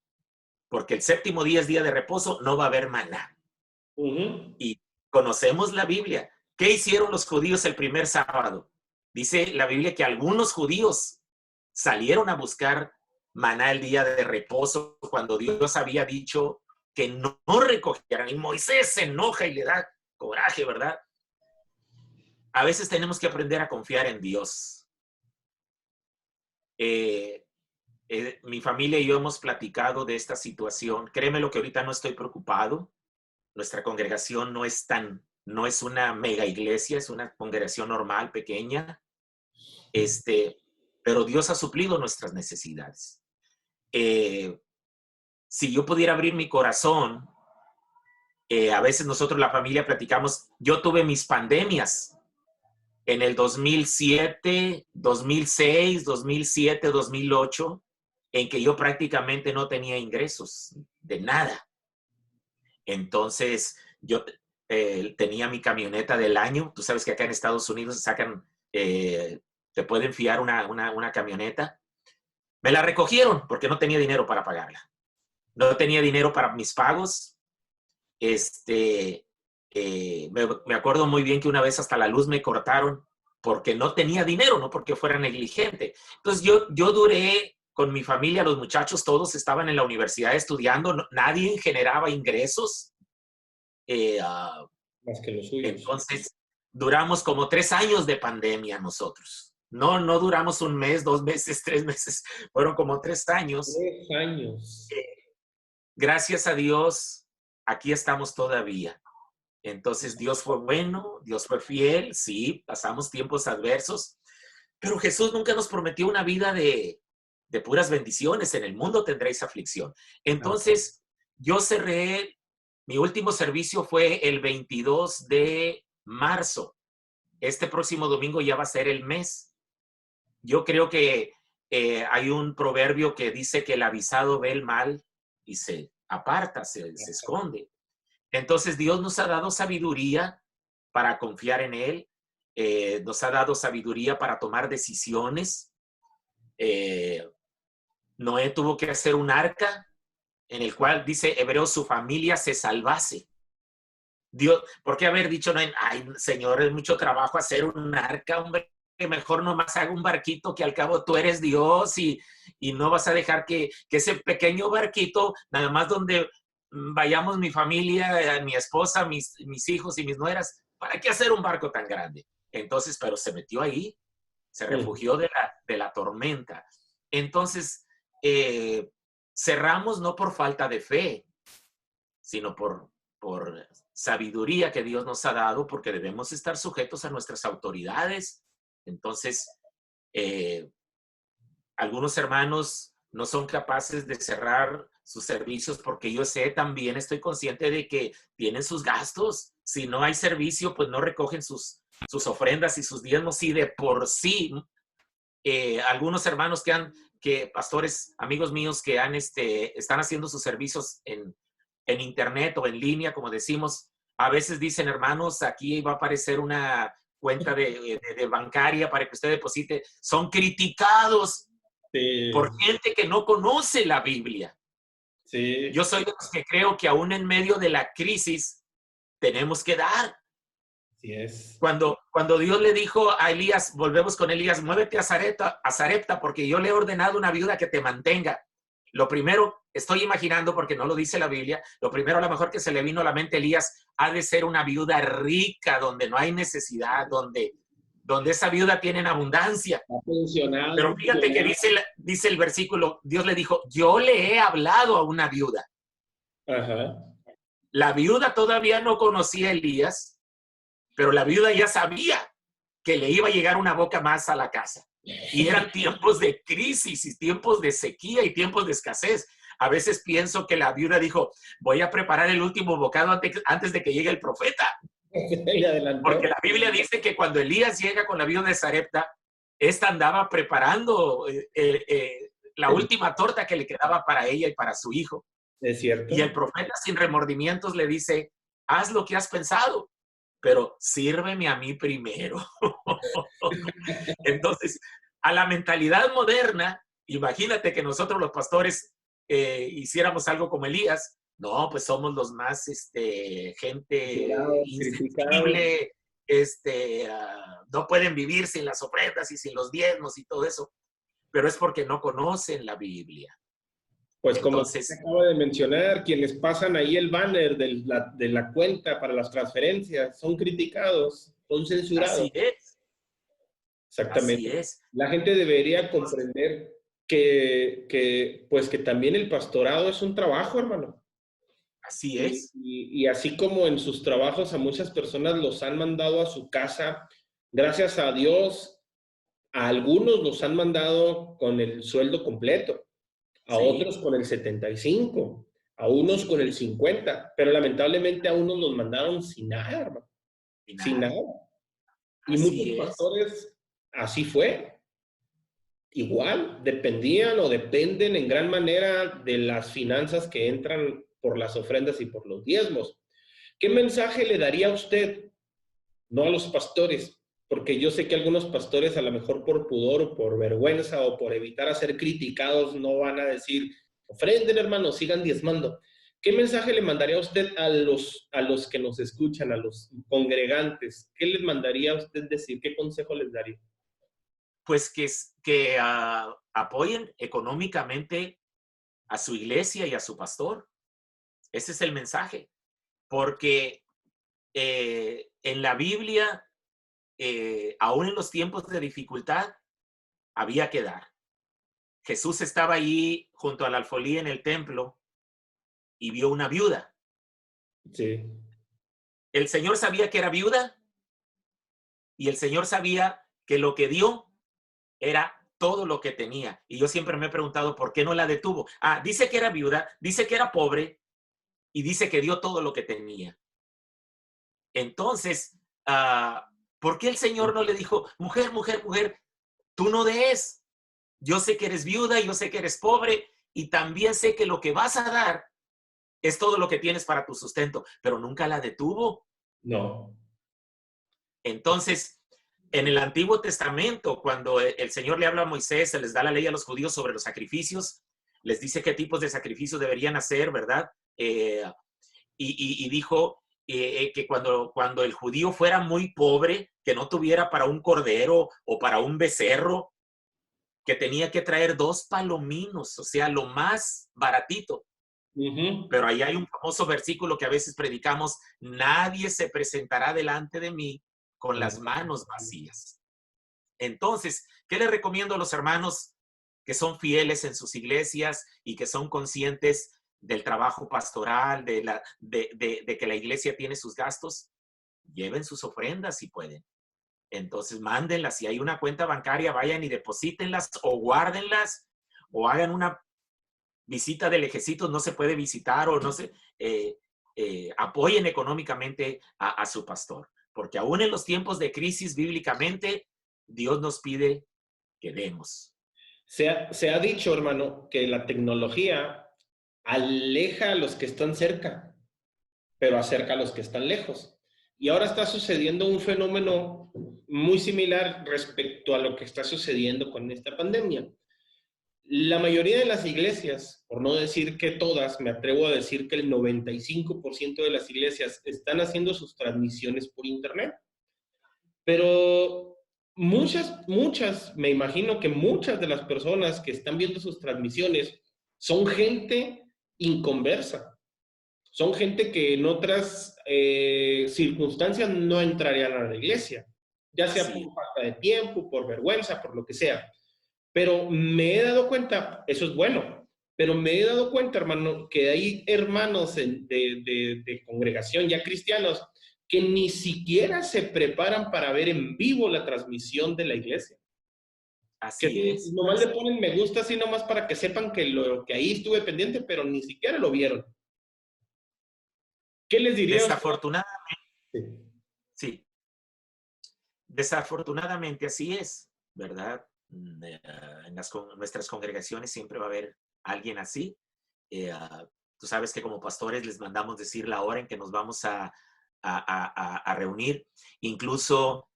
porque el 7º día es día de reposo, no va a haber maná. Y conocemos la Biblia. ¿Qué hicieron los judíos el primer sábado? Dice la Biblia que algunos judíos salieron a buscar maná el día de reposo cuando Dios había dicho que no recogieran. Y Moisés se enoja y le da coraje, ¿verdad? A veces tenemos que aprender a confiar en Dios. Mi familia y yo hemos platicado de esta situación. Créeme lo que ahorita no estoy preocupado. Nuestra congregación no es una mega iglesia, es una congregación normal, pequeña. Pero Dios ha suplido nuestras necesidades. Si yo pudiera abrir mi corazón, a veces nosotros la familia platicamos, yo tuve mis pandemias en el 2007, 2006, 2007, 2008, en que yo prácticamente no tenía ingresos de nada. Entonces, yo tenía mi camioneta del año. Tú sabes que acá en Estados Unidos sacan, te pueden fiar una camioneta. Me la recogieron porque no tenía dinero para pagarla. No tenía dinero para mis pagos. Me acuerdo muy bien que una vez hasta la luz me cortaron porque no tenía dinero, no porque fuera negligente. Entonces yo duré con mi familia, los muchachos todos estaban en la universidad estudiando, nadie generaba ingresos. Más que los suyos. Entonces duramos como 3 años de pandemia nosotros. No duramos 1 mes, 2 meses, 3 meses, fueron como 3 años. 3 años. Gracias a Dios, aquí estamos todavía. Entonces Dios fue bueno, Dios fue fiel, sí, pasamos tiempos adversos, pero Jesús nunca nos prometió una vida de puras bendiciones. En el mundo tendréis aflicción. Entonces yo cerré, mi último servicio fue el 22 de marzo. Este próximo domingo ya va a ser el mes. Yo creo que hay un proverbio que dice que el avisado ve el mal y se aparta, se esconde. Entonces Dios nos ha dado sabiduría para confiar en Él, nos ha dado sabiduría para tomar decisiones. Noé tuvo que hacer un arca en el cual, dice Hebreos, su familia se salvase. Dios, ¿por qué haber dicho, no, ay, Señor, es mucho trabajo hacer un arca, hombre, que mejor nomás haga un barquito, que al cabo tú eres Dios y no vas a dejar que ese pequeño barquito, nada más donde vayamos mi familia, mi esposa, mis hijos y mis nueras, ¿para qué hacer un barco tan grande? Entonces, pero se metió ahí, se refugió de la tormenta. Entonces, cerramos no por falta de fe, sino por sabiduría que Dios nos ha dado, porque debemos estar sujetos a nuestras autoridades. Entonces, algunos hermanos no son capaces de cerrar sus servicios porque yo sé, también estoy consciente de que tienen sus gastos. Si no hay servicio, pues no recogen sus ofrendas y sus diezmos, y de por sí, algunos hermanos pastores, amigos míos que están haciendo sus servicios en internet o en línea, como decimos, a veces dicen, hermanos, aquí va a aparecer una cuenta de bancaria para que usted deposite. Son criticados por gente que no conoce la Biblia. Sí. Yo soy de los que creo que aún en medio de la crisis tenemos que dar. Así es. Cuando Dios le dijo a Elías, volvemos con Elías, muévete a Sarepta porque yo le he ordenado una viuda que te mantenga. Lo primero, estoy imaginando, porque no lo dice la Biblia, lo primero a lo mejor que se le vino a la mente a Elías, ha de ser una viuda rica, donde no hay necesidad, donde esa viuda tiene en abundancia. Pero fíjate que dice el versículo, Dios le dijo, yo le he hablado a una viuda. Ajá. La viuda todavía no conocía a Elías, pero la viuda ya sabía que le iba a llegar una boca más a la casa. Y eran tiempos de crisis y tiempos de sequía y tiempos de escasez. A veces pienso que la viuda dijo, voy a preparar el último bocado antes de que llegue el profeta. Porque la Biblia dice que cuando Elías llega con la viuda de Sarepta, esta andaba preparando la última torta que le quedaba para ella y para su hijo. Es cierto. Y el profeta sin remordimientos le dice, haz lo que has pensado, pero sírveme a mí primero. Entonces, a la mentalidad moderna, imagínate que nosotros los pastores hiciéramos algo como Elías. No, pues somos los más gente insensible, no pueden vivir sin las ofrendas y sin los diezmos y todo eso, pero es porque no conocen la Biblia. Pues entonces, como se acaba de mencionar, quienes pasan ahí el banner de la cuenta para las transferencias son criticados, son censurados. Así es. Exactamente. Así es. La gente debería comprender que también el pastorado es un trabajo, hermano. Así es. Y así como en sus trabajos a muchas personas los han mandado a su casa, gracias a Dios, a algunos los han mandado con el sueldo completo, a otros con el 75, a unos con el 50, pero lamentablemente a unos los mandaron sin nada, hermano. Sin nada. Y muchos pastores, así fue. Igual, dependían o dependen en gran manera de las finanzas que entran por las ofrendas y por los diezmos. ¿Qué mensaje le daría a usted? No a los pastores, porque yo sé que algunos pastores a lo mejor por pudor o por vergüenza o por evitar a ser criticados no van a decir, ofrenden hermanos, sigan diezmando. ¿Qué mensaje le mandaría a usted a los que nos escuchan, a los congregantes? ¿Qué les mandaría a usted decir? ¿Qué consejo les daría? Pues que apoyen económicamente a su iglesia y a su pastor. Ese es el mensaje. Porque en la Biblia, aún en los tiempos de dificultad, había que dar. Jesús estaba ahí junto al alfolí en el templo y vio una viuda. Sí. El Señor sabía que era viuda y el Señor sabía que lo que dio era todo lo que tenía. Y yo siempre me he preguntado por qué no la detuvo. Dice que era viuda, dice que era pobre y dice que dio todo lo que tenía. Entonces, ¿por qué el Señor no le dijo, mujer, mujer, mujer, tú no des? Yo sé que eres viuda, yo sé que eres pobre y también sé que lo que vas a dar es todo lo que tienes para tu sustento, pero nunca la detuvo. No. Entonces, en el Antiguo Testamento, cuando el Señor le habla a Moisés, se les da la ley a los judíos sobre los sacrificios, les dice qué tipos de sacrificios deberían hacer, ¿verdad? Y dijo que cuando el judío fuera muy pobre, que no tuviera para un cordero o para un becerro, que tenía que traer 2 palominos, o sea, lo más baratito. Pero ahí hay un famoso versículo que a veces predicamos, nadie se presentará delante de mí con las manos vacías. Entonces, ¿qué le recomiendo a los hermanos que son fieles en sus iglesias y que son conscientes del trabajo pastoral, de que la iglesia tiene sus gastos, lleven sus ofrendas si pueden. Entonces, mándenlas. Si hay una cuenta bancaria, vayan y deposítenlas o guárdenlas o hagan una visita de lejecitos. No se puede visitar o no se apoyen económicamente a su pastor. Porque aún en los tiempos de crisis, bíblicamente, Dios nos pide que demos. Se ha dicho, hermano, que la tecnología aleja a los que están cerca, pero acerca a los que están lejos. Y ahora está sucediendo un fenómeno muy similar respecto a lo que está sucediendo con esta pandemia. La mayoría de las iglesias, por no decir que todas, me atrevo a decir que el 95% de las iglesias están haciendo sus transmisiones por internet. Pero me imagino que muchas de las personas que están viendo sus transmisiones son gente inconversa. Son gente que en otras circunstancias no entrarían a la iglesia, ya sea Así. por falta de tiempo, por vergüenza, por lo que sea. Pero me he dado cuenta, eso es bueno, pero me he dado cuenta, hermano, que hay hermanos de congregación ya cristianos que ni siquiera se preparan para ver en vivo la transmisión de la iglesia. Así Que es. nomás le ponen me gusta así nomás para que sepan que ahí estuve pendiente, pero ni siquiera lo vieron. ¿Qué les diría usted? Desafortunadamente, sí. Desafortunadamente así es, ¿verdad? En nuestras congregaciones siempre va a haber alguien así. Tú sabes que como pastores les mandamos decir la hora en que nos vamos a reunir. Incluso,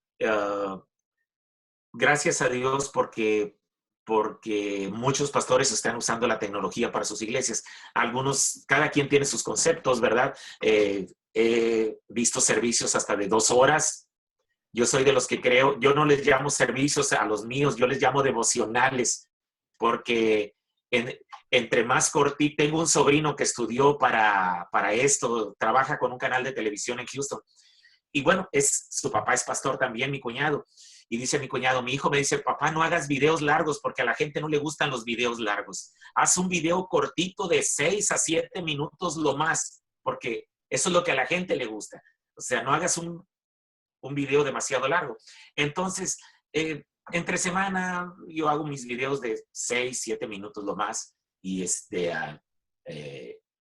gracias a Dios porque muchos pastores están usando la tecnología para sus iglesias. Algunos, cada quien tiene sus conceptos, ¿verdad? He visto servicios hasta de 2 horas. Yo soy de los que creo, yo no les llamo servicios a los míos, yo les llamo devocionales, porque entre más cortito, tengo un sobrino que estudió para esto, trabaja con un canal de televisión en Houston. Y bueno, su papá es pastor también, mi cuñado. Y dice mi cuñado, mi hijo me dice, papá, no hagas videos largos porque a la gente no le gustan los videos largos. Haz un video cortito de 6 a 7 minutos lo más, porque eso es lo que a la gente le gusta. O sea, no hagas un video demasiado largo. Entonces, entre semana yo hago mis videos de 6, 7 minutos lo más y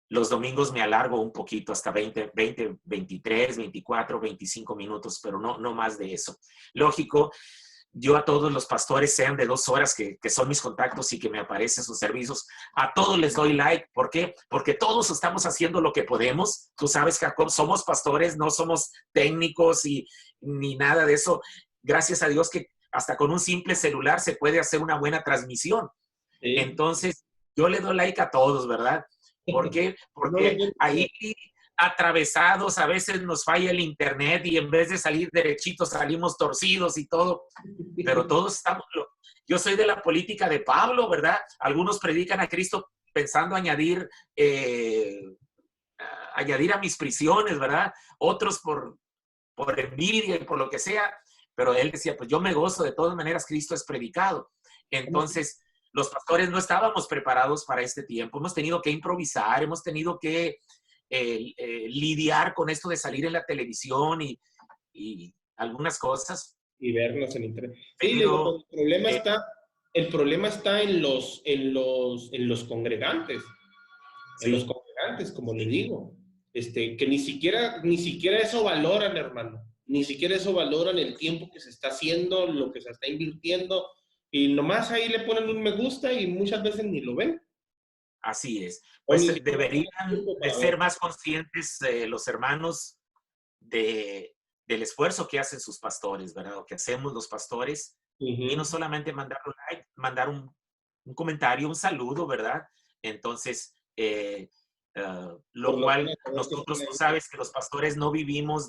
los domingos me alargo un poquito hasta 20, 23, 24, 25 minutos, pero no más de eso. Lógico, yo a todos los pastores, sean de 2 horas, que son mis contactos y que me aparecen sus servicios, a todos les doy like. ¿Por qué? Porque todos estamos haciendo lo que podemos. Tú sabes, Jacob, somos pastores, no somos técnicos ni nada de eso. Gracias a Dios que hasta con un simple celular se puede hacer una buena transmisión. Sí. Entonces, yo le doy like a todos, ¿verdad? ¿Por qué? Porque ahí atravesados, a veces nos falla el internet y en vez de salir derechitos salimos torcidos y todo, pero todos estamos, yo soy de la política de Pablo, ¿verdad? Algunos predican a Cristo pensando añadir a mis prisiones, ¿verdad? Otros por envidia y por lo que sea, pero él decía, pues yo me gozo, de todas maneras Cristo es predicado. Entonces, los pastores no estábamos preparados para este tiempo, hemos tenido que improvisar, hemos tenido que lidiar con esto de salir en la televisión y algunas cosas. Y vernos en internet. Pero, sí, el problema está en los congregantes. Sí. En los congregantes, como le digo. Que ni siquiera eso valoran, hermano. Ni siquiera eso valoran el tiempo que se está haciendo, lo que se está invirtiendo. Y nomás ahí le ponen un me gusta y muchas veces ni lo ven. Así es. Pues deberían de ser más conscientes los hermanos del esfuerzo que hacen sus pastores, ¿verdad? O que hacemos los pastores. Y no solamente mandar un like, mandar un comentario, un saludo, ¿verdad? Entonces, lo cual nosotros, tú sabes que los pastores no vivimos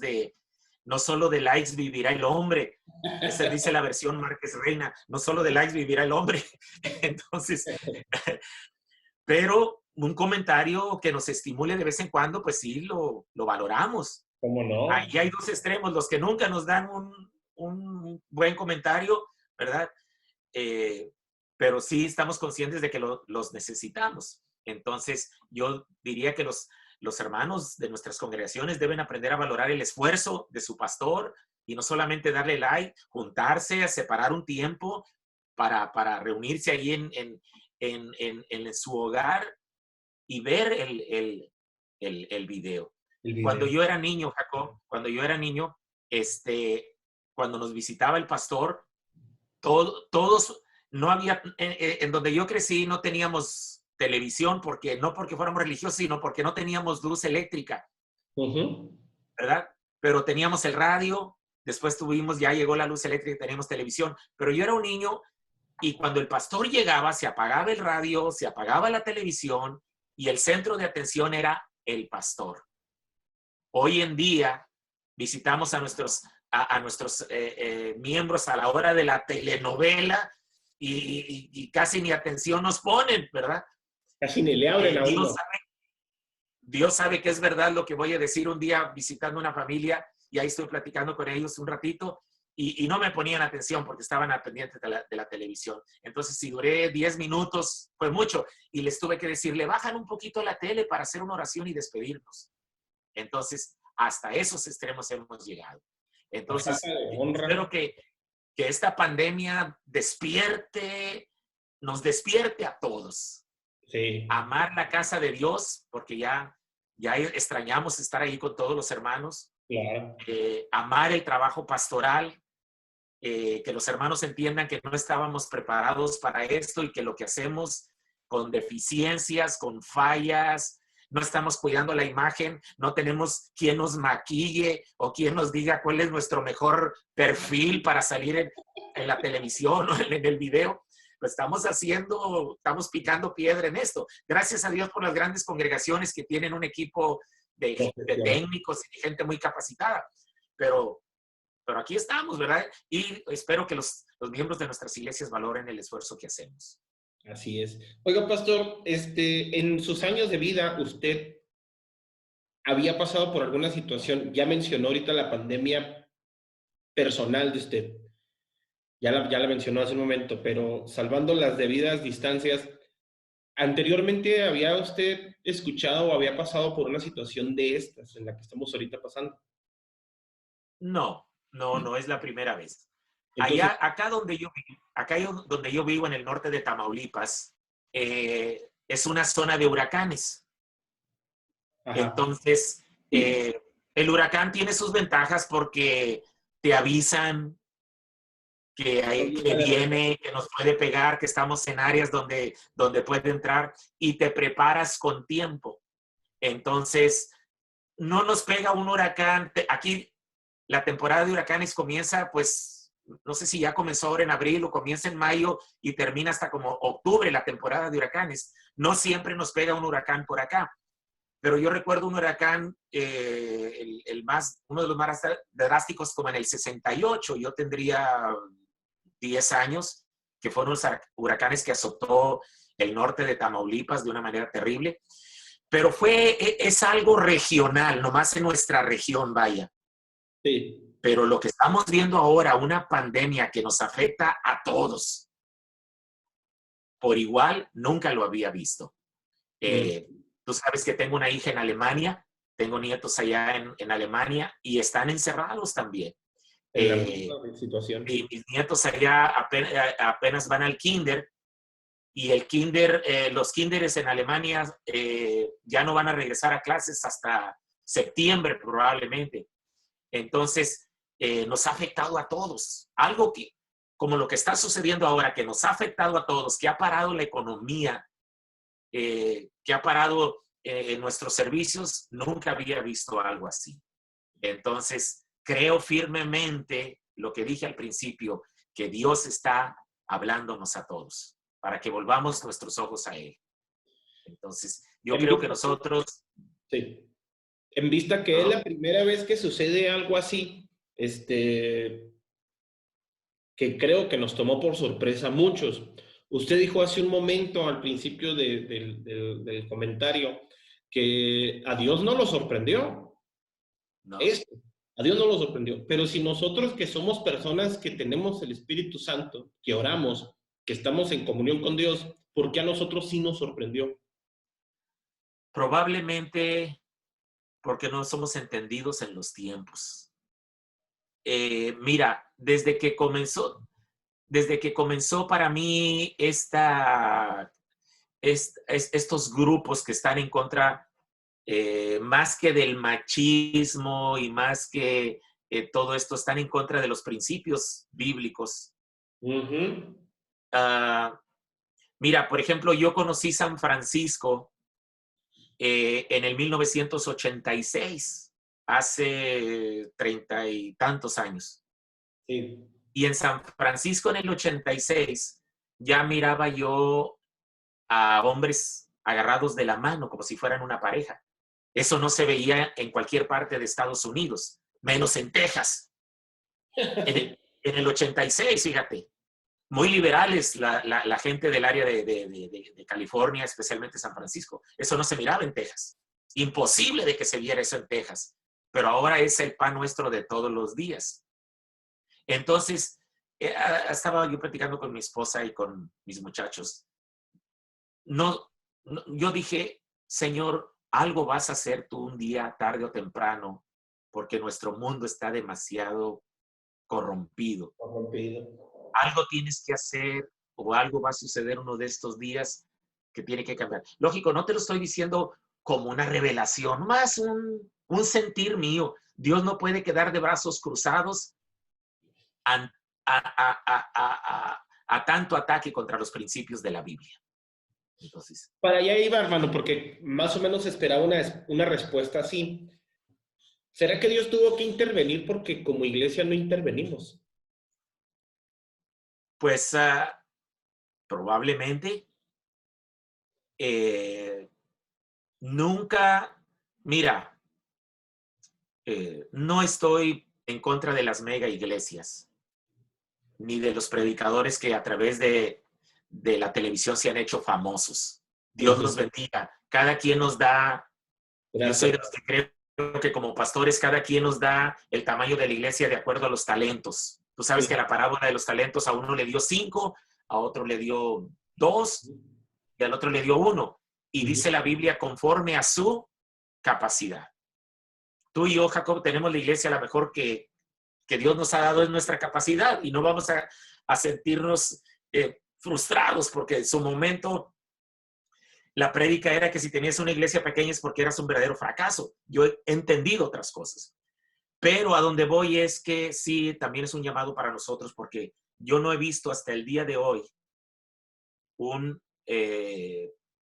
no solo de likes vivirá el hombre. Esa dice la versión Márquez Reina, no solo de likes vivirá el hombre. Entonces, pero un comentario que nos estimule de vez en cuando, pues sí, lo valoramos. ¿Cómo no? Ahí hay 2 extremos, los que nunca nos dan un buen comentario, ¿verdad? Pero sí estamos conscientes de que los necesitamos. Entonces, yo diría que los hermanos de nuestras congregaciones deben aprender a valorar el esfuerzo de su pastor y no solamente darle like, juntarse, a separar un tiempo para reunirse ahí en su hogar y ver el video. El Cuando video. yo era niño, Jacob, cuando yo era niño, cuando nos visitaba el pastor, todos, no había, en donde yo crecí no teníamos televisión, no porque fuéramos religiosos, sino porque no teníamos luz eléctrica, ¿verdad? Pero teníamos el radio, después ya llegó la luz eléctrica y teníamos televisión, pero yo era un niño y cuando el pastor llegaba, se apagaba el radio, se apagaba la televisión y el centro de atención era el pastor. Hoy en día visitamos a nuestros miembros a la hora de la telenovela y casi ni atención nos ponen, ¿verdad? Casi ni le abren a uno. Dios sabe que es verdad lo que voy a decir un día visitando una familia y ahí estoy platicando con ellos un ratito y no me ponían atención porque estaban al pendiente de la televisión. Entonces, si duré 10 minutos, fue mucho y les tuve que decirle, bajan un poquito la tele para hacer una oración y despedirnos. Entonces, hasta esos extremos hemos llegado. Entonces, espero que esta pandemia nos despierte a todos. Sí. Amar la casa de Dios, porque ya extrañamos estar ahí con todos los hermanos. Claro. Amar el trabajo pastoral, que los hermanos entiendan que no estábamos preparados para esto y que lo que hacemos con deficiencias, con fallas, no estamos cuidando la imagen, no tenemos quien nos maquille o quien nos diga cuál es nuestro mejor perfil para salir en la televisión o en el video. Lo estamos picando piedra en esto. Gracias a Dios por las grandes congregaciones que tienen un equipo de técnicos y gente muy capacitada. Pero aquí estamos, ¿verdad? Y espero que los miembros de nuestras iglesias valoren el esfuerzo que hacemos. Así es. Oiga, pastor, en sus años de vida, ¿usted había pasado por alguna situación? Ya mencionó ahorita la pandemia personal de usted. Ya la mencionó hace un momento, pero salvando las debidas distancias, ¿anteriormente había usted escuchado o había pasado por una situación de estas en la que estamos ahorita pasando? No es la primera vez. Entonces, Acá donde yo vivo en el norte de Tamaulipas, es una zona de huracanes. ajá. Entonces, el huracán tiene sus ventajas porque te avisan que viene, que nos puede pegar, que estamos en áreas donde puede entrar y te preparas con tiempo. Entonces, no nos pega un huracán. Aquí la temporada de huracanes comienza, pues, no sé si ya comenzó ahora en abril o comienza en mayo y termina hasta como octubre la temporada de huracanes. No siempre nos pega un huracán por acá. Pero yo recuerdo un huracán, uno de los más drásticos como en el 68, yo tendría 10 años, que fueron los huracanes que azotó el norte de Tamaulipas de una manera terrible. Pero es algo regional, nomás en nuestra región, vaya. Sí. Pero lo que estamos viendo ahora, una pandemia que nos afecta a todos, por igual, nunca lo había visto. Tú sabes que tengo una hija en Alemania, tengo nietos allá en Alemania y están encerrados también. En la misma situación. Y mis nietos allá apenas van al kinder y los kinderes en Alemania ya no van a regresar a clases hasta septiembre probablemente. Entonces, nos ha afectado a todos. Algo como lo que está sucediendo ahora, que nos ha afectado a todos, que ha parado la economía, que ha parado nuestros servicios, nunca había visto algo así. Entonces, creo firmemente lo que dije al principio, que Dios está hablándonos a todos para que volvamos nuestros ojos a Él. Entonces, yo creo que nosotros... Sí. En vista que es la primera vez que sucede algo así, que creo que nos tomó por sorpresa a muchos. Usted dijo hace un momento, al principio del comentario, que a Dios no lo sorprendió. No. A Dios no lo sorprendió. Pero si nosotros que somos personas que tenemos el Espíritu Santo, que oramos, que estamos en comunión con Dios, ¿por qué a nosotros sí nos sorprendió? Probablemente porque no somos entendidos en los tiempos. Mira, desde que comenzó para mí estos grupos que están en contra, más que del machismo y más que todo esto, están en contra de los principios bíblicos. Ujú. Ah, mira, por ejemplo, yo conocí San Francisco en el 1986, hace 30 y tantos años. Sí. Y en San Francisco en el 86 ya miraba yo a hombres agarrados de la mano como si fueran una pareja. Eso no se veía en cualquier parte de Estados Unidos, menos en Texas. En el 86, fíjate, muy liberales la gente del área de California, especialmente San Francisco. Eso no se miraba en Texas. Imposible de que se viera eso en Texas. Pero ahora es el pan nuestro de todos los días. Entonces, estaba yo platicando con mi esposa y con mis muchachos. No, yo dije, Señor, algo vas a hacer tú un día, tarde o temprano, porque nuestro mundo está demasiado corrompido. Algo tienes que hacer o algo va a suceder uno de estos días que tiene que cambiar. Lógico, no te lo estoy diciendo como una revelación, más un sentir mío. Dios no puede quedar de brazos cruzados a, a tanto ataque contra los principios de la Biblia. Entonces, Para allá iba, hermano, porque más o menos esperaba una respuesta así. ¿Será que Dios tuvo que intervenir porque como iglesia no intervenimos? pues probablemente nunca, mira, no estoy en contra de las mega iglesias, ni de los predicadores que a través de la televisión se han hecho famosos. Dios los bendiga. Cada quien nos da, yo soy Gracias. de los que creo que como pastores, cada quien nos da el tamaño de la iglesia de acuerdo a los talentos. Tú sabes Sí. que la parábola de los talentos a uno le dio 5, a otro le dio 2 y al otro le dio 1. Y dice la Biblia conforme a su capacidad. Tú y yo, Jacob, tenemos la iglesia la mejor que Dios nos ha dado es nuestra capacidad y no vamos a sentirnos frustrados porque en su momento la prédica era que si tenías una iglesia pequeña es porque eras un verdadero fracaso. Yo he entendido otras cosas. Pero a donde voy es que sí, también es un llamado para nosotros porque yo no he visto hasta el día de hoy un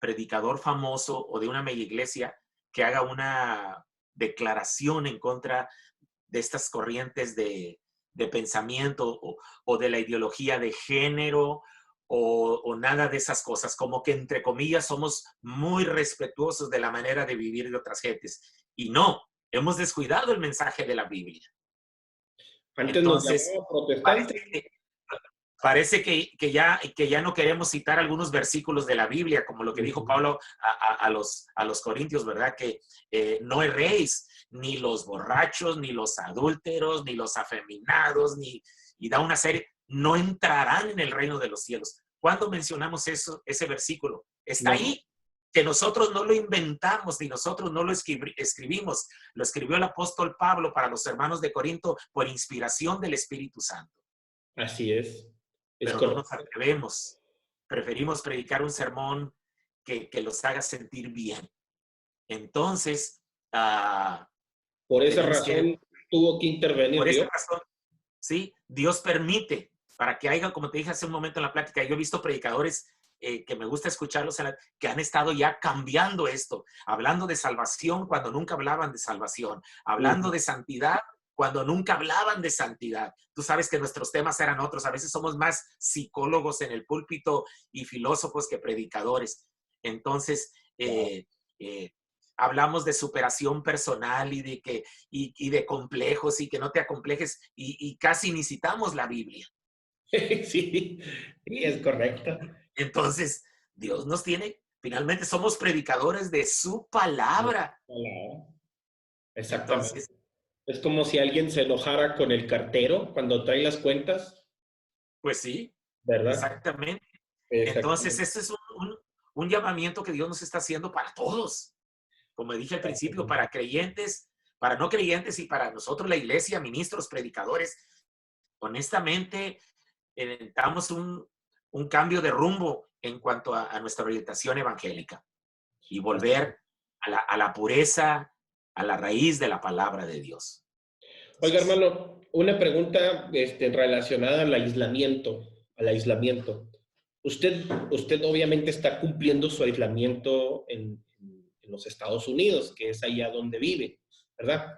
predicador famoso o de una mega iglesia que haga una declaración en contra de estas corrientes de pensamiento o de la ideología de género o nada de esas cosas. Como que, entre comillas, somos muy respetuosos de la manera de vivir de otras gentes. Y no, hemos descuidado el mensaje de la Biblia. Antes nos Entonces, llamaban protestantes. parece que ya no queremos citar algunos versículos de la Biblia, como lo que dijo Pablo a los corintios, ¿verdad? Que no erréis, ni los borrachos, ni los adúlteros, ni los afeminados, y da una serie, no entrarán en el reino de los cielos. ¿Cuándo mencionamos ese versículo? Está No. ahí, que nosotros no lo inventamos, ni nosotros no lo escribimos. Lo escribió el apóstol Pablo para los hermanos de Corinto por inspiración del Espíritu Santo. Así es. Es Pero no correcto. nos atrevemos. Preferimos predicar un sermón que los haga sentir bien. Entonces, Por esa tenemos que, razón tuvo que intervenir por esa Dios. razón, ¿sí? Dios permite para que haya, como te dije hace un momento en la plática, yo he visto predicadores que me gusta escucharlos, que han estado ya cambiando esto, hablando de salvación cuando nunca hablaban de salvación, hablando de santidad cuando nunca hablaban de santidad. Tú sabes que nuestros temas eran otros. A veces somos más psicólogos en el púlpito y filósofos que predicadores. Entonces, hablamos de superación personal y de complejos y que no te acomplejes y casi ni citamos la Biblia. Sí, sí, es correcto. Entonces, Dios nos tiene, finalmente somos predicadores de su palabra. Hola. Exactamente. Entonces, Es como si alguien se enojara con el cartero cuando trae las cuentas, pues sí, ¿verdad? exactamente. Entonces, Exactamente. este es un llamamiento que Dios nos está haciendo para todos. como dije al principio, para creyentes, para no creyentes y para nosotros la iglesia, ministros, predicadores, honestamente, necesitamos un cambio de rumbo en cuanto a nuestra orientación evangélica y volver a la pureza, a la raíz de la palabra de Dios. Oiga, hermano, una pregunta relacionada al aislamiento, Usted obviamente está cumpliendo su aislamiento en los Estados Unidos, que es allá donde vive, ¿verdad?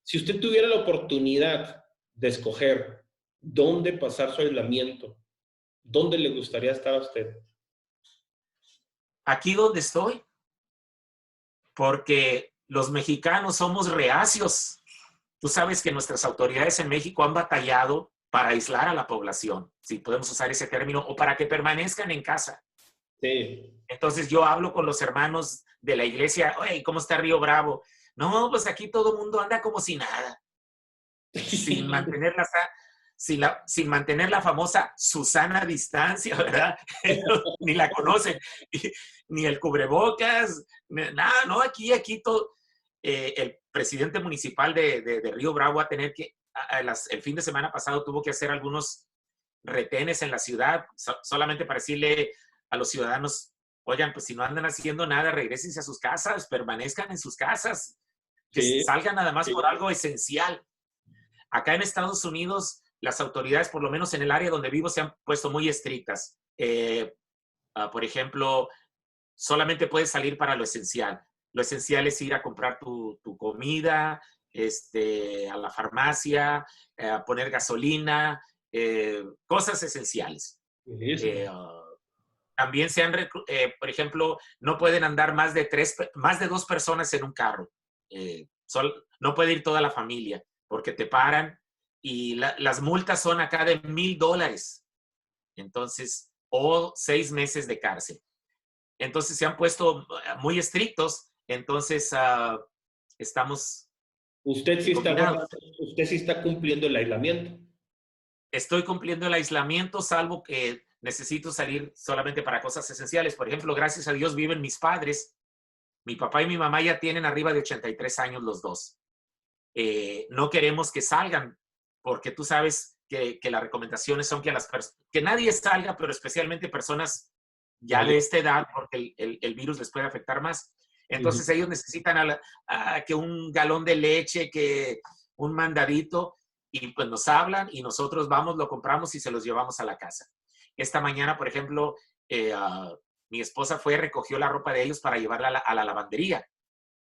Si usted tuviera la oportunidad de escoger dónde pasar su aislamiento, ¿dónde le gustaría estar a usted? Aquí donde estoy, porque los mexicanos somos reacios. Tú sabes que nuestras autoridades en México han batallado para aislar a la población, si podemos usar ese término, o para que permanezcan en casa. Sí. Entonces yo hablo con los hermanos de la iglesia, oye, ¿cómo está Río Bravo? No, pues aquí todo el mundo anda como si nada, sin mantener sin mantener la famosa Susana distancia, ¿verdad? Ni la conocen, ni el cubrebocas, nada, no, aquí todo. El presidente municipal de Río Bravo va a tener que, el fin de semana pasado tuvo que hacer algunos retenes en la ciudad, solamente para decirle a los ciudadanos, oigan, pues si no andan haciendo nada, regrésense a sus casas, permanezcan en sus casas, que Sí, salgan nada más por algo esencial. Acá en Estados Unidos, las autoridades, por lo menos en el área donde vivo, se han puesto muy estrictas. Por ejemplo, solamente puedes salir para lo esencial. Lo esencial es ir a comprar tu comida, a la farmacia, poner gasolina, cosas esenciales. También por ejemplo, no pueden andar más de 2 personas en un carro. No puede ir toda la familia porque te paran y las multas son acá de $1,000. Entonces, o 6 meses de cárcel. Entonces se han puesto muy estrictos, entonces estamos usted sí combinados. usted sí está cumpliendo el aislamiento. Estoy cumpliendo el aislamiento, salvo que necesito salir solamente para cosas esenciales. Por ejemplo, gracias a Dios viven mis padres. Mi papá y mi mamá ya tienen arriba de 83 años los dos. No queremos que salgan, porque tú sabes que las recomendaciones son que nadie salga, pero especialmente personas ya de esta edad, porque el virus les puede afectar más. Entonces ellos necesitan que un galón de leche, que un mandadito, y pues nos hablan y nosotros vamos, lo compramos y se los llevamos a la casa. Esta mañana, por ejemplo, mi esposa recogió la ropa de ellos para llevarla a la lavandería.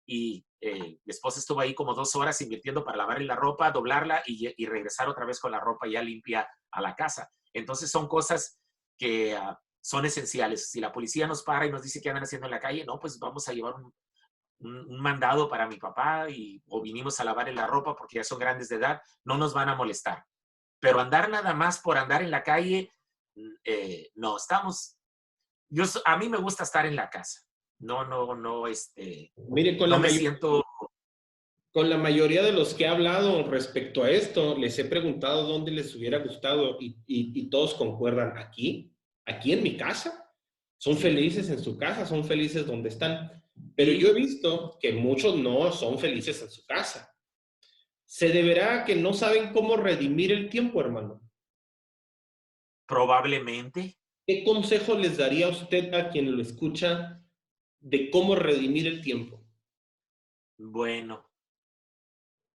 Y mi esposa estuvo ahí como 2 horas invirtiendo para lavarle la ropa, doblarla y regresar otra vez con la ropa ya limpia a la casa. Entonces son cosas que son esenciales. Si la policía nos para y nos dice qué andan haciendo en la calle, no, pues vamos a llevar un mandado para mi papá o vinimos a lavarle la ropa porque ya son grandes de edad, no nos van a molestar. Pero andar nada más por andar en la calle, no, a mí me gusta estar en la casa. No, Mire, no me siento... Con la mayoría de los que he hablado respecto a esto, les he preguntado dónde les hubiera gustado y todos concuerdan aquí en mi casa. Son felices en su casa, son felices donde están. Pero yo he visto que muchos no son felices en su casa. ¿Se deberá a que no saben cómo redimir el tiempo, hermano? Probablemente. ¿Qué consejo les daría usted a quien lo escucha de cómo redimir el tiempo? Bueno,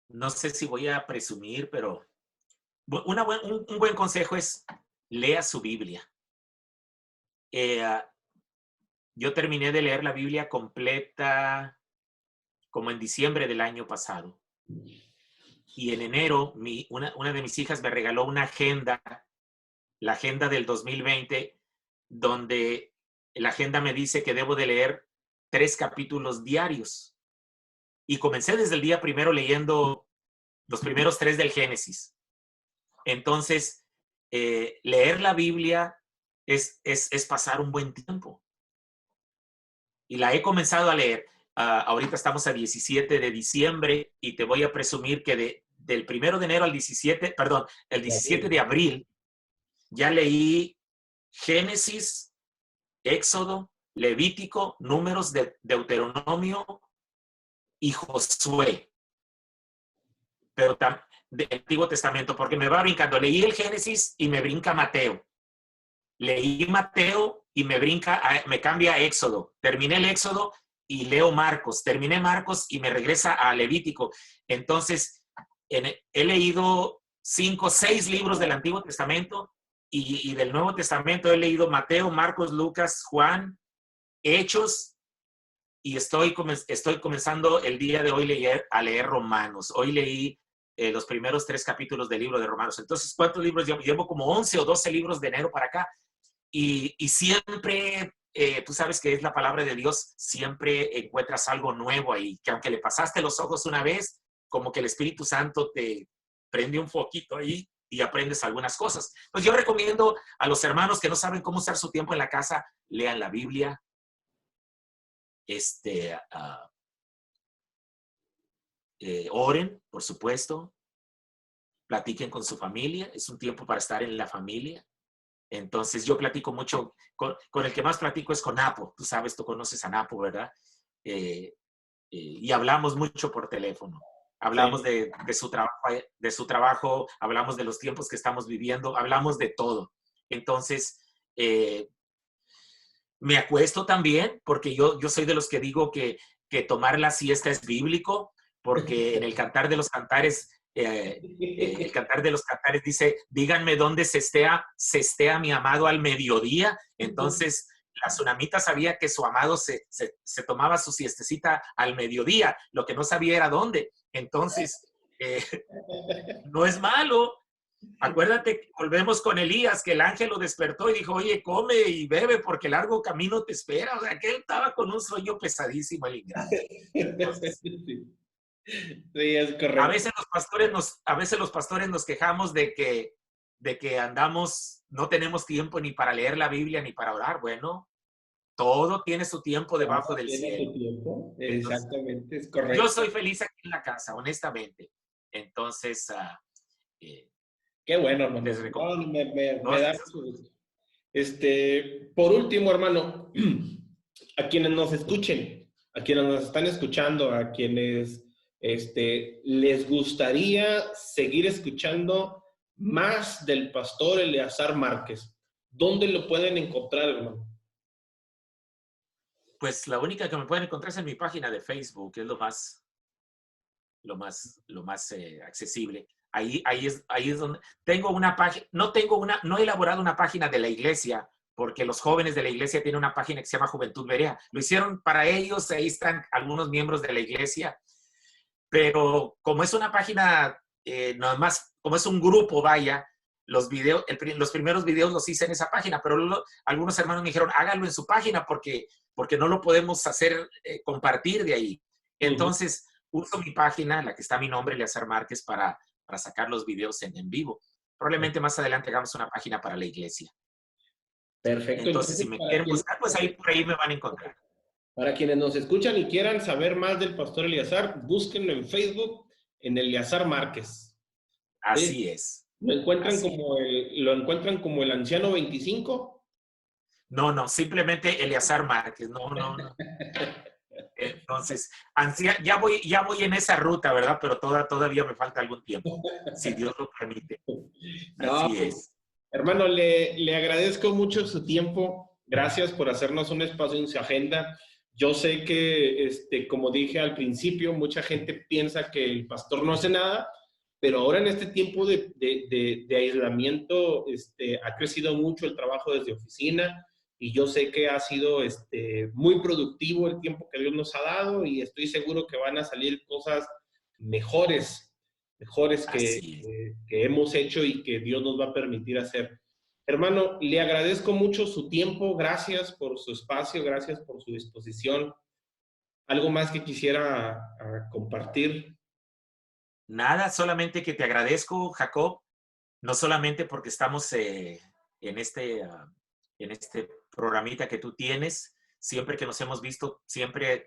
no sé si voy a presumir, pero un buen consejo es lea su Biblia. Yo terminé de leer la Biblia completa como en diciembre del año pasado. Y en enero, una de mis hijas me regaló una agenda, la agenda del 2020, donde la agenda me dice que debo de leer 3 capítulos diarios. Y comencé desde el día primero leyendo los primeros 3 del Génesis. Entonces, leer la Biblia es pasar un buen tiempo. Y la he comenzado a leer. Ahorita estamos a 17 de diciembre y te voy a presumir que del 1 de enero al 17, perdón, el 17 de abril, ya leí Génesis, Éxodo, Levítico, Números, Deuteronomio, y Josué, pero del Antiguo Testamento, porque me va brincando. Leí el Génesis y me brinca Mateo. Leí Mateo y me cambia a Éxodo. Terminé el Éxodo y leo Marcos. Terminé Marcos y me regresa a Levítico. Entonces, he leído 5, 6 libros del Antiguo Testamento y del Nuevo Testamento he leído Mateo, Marcos, Lucas, Juan, Hechos, y estoy comenzando el día de hoy a leer Romanos. Hoy leí los primeros 3 capítulos del libro de Romanos. Entonces, ¿cuántos libros llevo? Llevo como 11 o 12 libros de enero para acá. Y siempre, tú sabes que es la palabra de Dios, siempre encuentras algo nuevo ahí, que aunque le pasaste los ojos una vez, como que el Espíritu Santo te prende un foquito ahí y aprendes algunas cosas. Pues yo recomiendo a los hermanos que no saben cómo usar su tiempo en la casa, lean la Biblia, oren, por supuesto, platiquen con su familia, es un tiempo para estar en la familia. Entonces yo platico mucho, con el que más platico es con Napo. Tú sabes, tú conoces a Napo, ¿verdad? Y hablamos mucho por teléfono. Hablamos Sí. de su trabajo, hablamos de los tiempos que estamos viviendo, hablamos de todo. Entonces, me acuesto también, porque yo soy de los que digo que tomar la siesta es bíblico, porque en el Cantar de los Cantares, el Cantar de los Cantares dice, díganme dónde se estea mi amado al mediodía. Entonces, la tsunamita sabía que su amado se tomaba su siestecita al mediodía, lo que no sabía era dónde. Entonces, no es malo. Acuérdate, volvemos con Elías, que el ángel lo despertó y dijo, oye, come y bebe porque largo camino te espera. O sea, que él estaba con un sueño pesadísimo, el ingrato. Entonces, Sí, es a correcto. veces los pastores nos quejamos de que andamos, no tenemos tiempo ni para leer la Biblia ni para orar. Bueno, todo tiene su tiempo debajo Todo del tiene su cielo. tiempo. Entonces, Exactamente, es yo correcto. soy feliz aquí en la casa, honestamente. Entonces, eh, Qué bueno, hermano. les No, recomiendo. me da mucho gusto. Por último, hermano, a quienes nos escuchen, a quienes nos están escuchando, a quienes les gustaría seguir escuchando más del pastor Eleazar Márquez, ¿dónde lo pueden encontrar, hermano? Pues la única que me pueden encontrar es en mi página de Facebook, es lo más accesible. Ahí es donde tengo una página, no he elaborado una página de la iglesia, porque los jóvenes de la iglesia tienen una página que se llama Juventud Berea. Lo hicieron para ellos, ahí están algunos miembros de la iglesia, pero como es una página, nada más, como es un grupo, vaya, los primeros videos los hice en esa página, pero algunos hermanos me dijeron, háganlo en su página porque no lo podemos hacer, compartir de ahí. Ujú. Entonces, uso mi página, en la que está mi nombre, Eleazar Márquez, para sacar los videos en vivo. Probablemente más adelante hagamos una página para la iglesia. Perfecto. Entonces, si Entonces, me quieren buscar, pues ahí por ahí me van a encontrar. para quienes nos escuchan y quieran saber más del pastor Eleazar, búsquenlo en Facebook en Eleazar Márquez. ¿Sí? Así es. Así es. Lo encuentran como el anciano 25. No, no, simplemente Eleazar Márquez. No, no, no. Entonces, ya voy en esa ruta, ¿verdad? Pero todavía me falta algún tiempo, si Dios lo permite. No, Así pues, es. hermano, le agradezco mucho su tiempo. Gracias por hacernos un espacio en su agenda. Yo sé que, como dije al principio, mucha gente piensa que el pastor no hace nada, pero ahora en este tiempo de aislamiento, ha crecido mucho el trabajo desde oficina y yo sé que ha sido muy productivo el tiempo que Dios nos ha dado y estoy seguro que van a salir cosas mejores mejores Así es. que hemos hecho y que Dios nos va a permitir hacer. Hermano, le agradezco mucho su tiempo, gracias por su espacio, gracias por su disposición. ¿Algo más que quisiera compartir? Nada, solamente que te agradezco, Jacob, no solamente porque estamos en este programita que tú tienes, siempre que nos hemos visto, siempre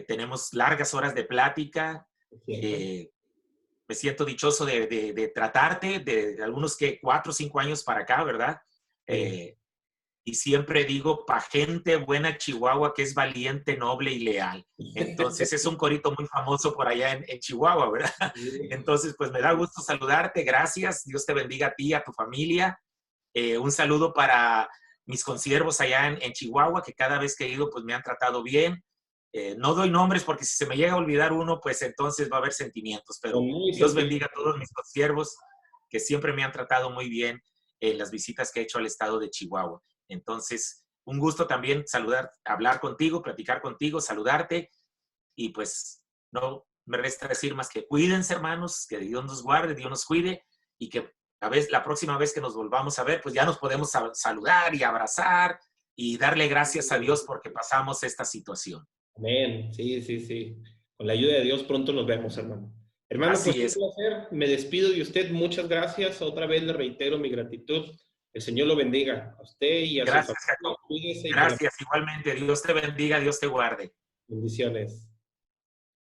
tenemos largas horas de plática. Es cierto. eh, Me siento dichoso de tratarte, de algunos que 4 o 5 años para acá, ¿verdad? Sí. Eh, y siempre digo, pa' gente buena Chihuahua que es valiente, noble y leal. Entonces es un corito muy famoso por allá en Chihuahua, ¿verdad? Entonces, pues me da gusto saludarte, gracias, Dios te bendiga a ti, a tu familia. Un saludo para mis consiervos allá en Chihuahua, que cada vez que he ido, pues me han tratado bien. No doy nombres porque si se me llega a olvidar uno, pues entonces va a haber sentimientos, pero Dios bendiga a todos mis consiervos que siempre me han tratado muy bien en las visitas que he hecho al estado de Chihuahua. Entonces, un gusto también saludar, hablar contigo, platicar contigo, saludarte y pues no me resta decir más que cuídense, hermanos, que Dios nos guarde, Dios nos cuide y que la próxima vez que nos volvamos a ver, pues ya nos podemos saludar y abrazar y darle gracias a Dios porque pasamos esta situación. Amén. Sí, sí, sí. Con la ayuda de Dios pronto nos vemos, hermano. Hermano, Así pues es. un placer. Me despido de usted. Muchas gracias. Otra vez le reitero mi gratitud. El Señor lo bendiga a usted y a Gracias, su familia. Jacob. Cuídese y Gracias, igualmente. Dios te bendiga, Dios te guarde. bendiciones.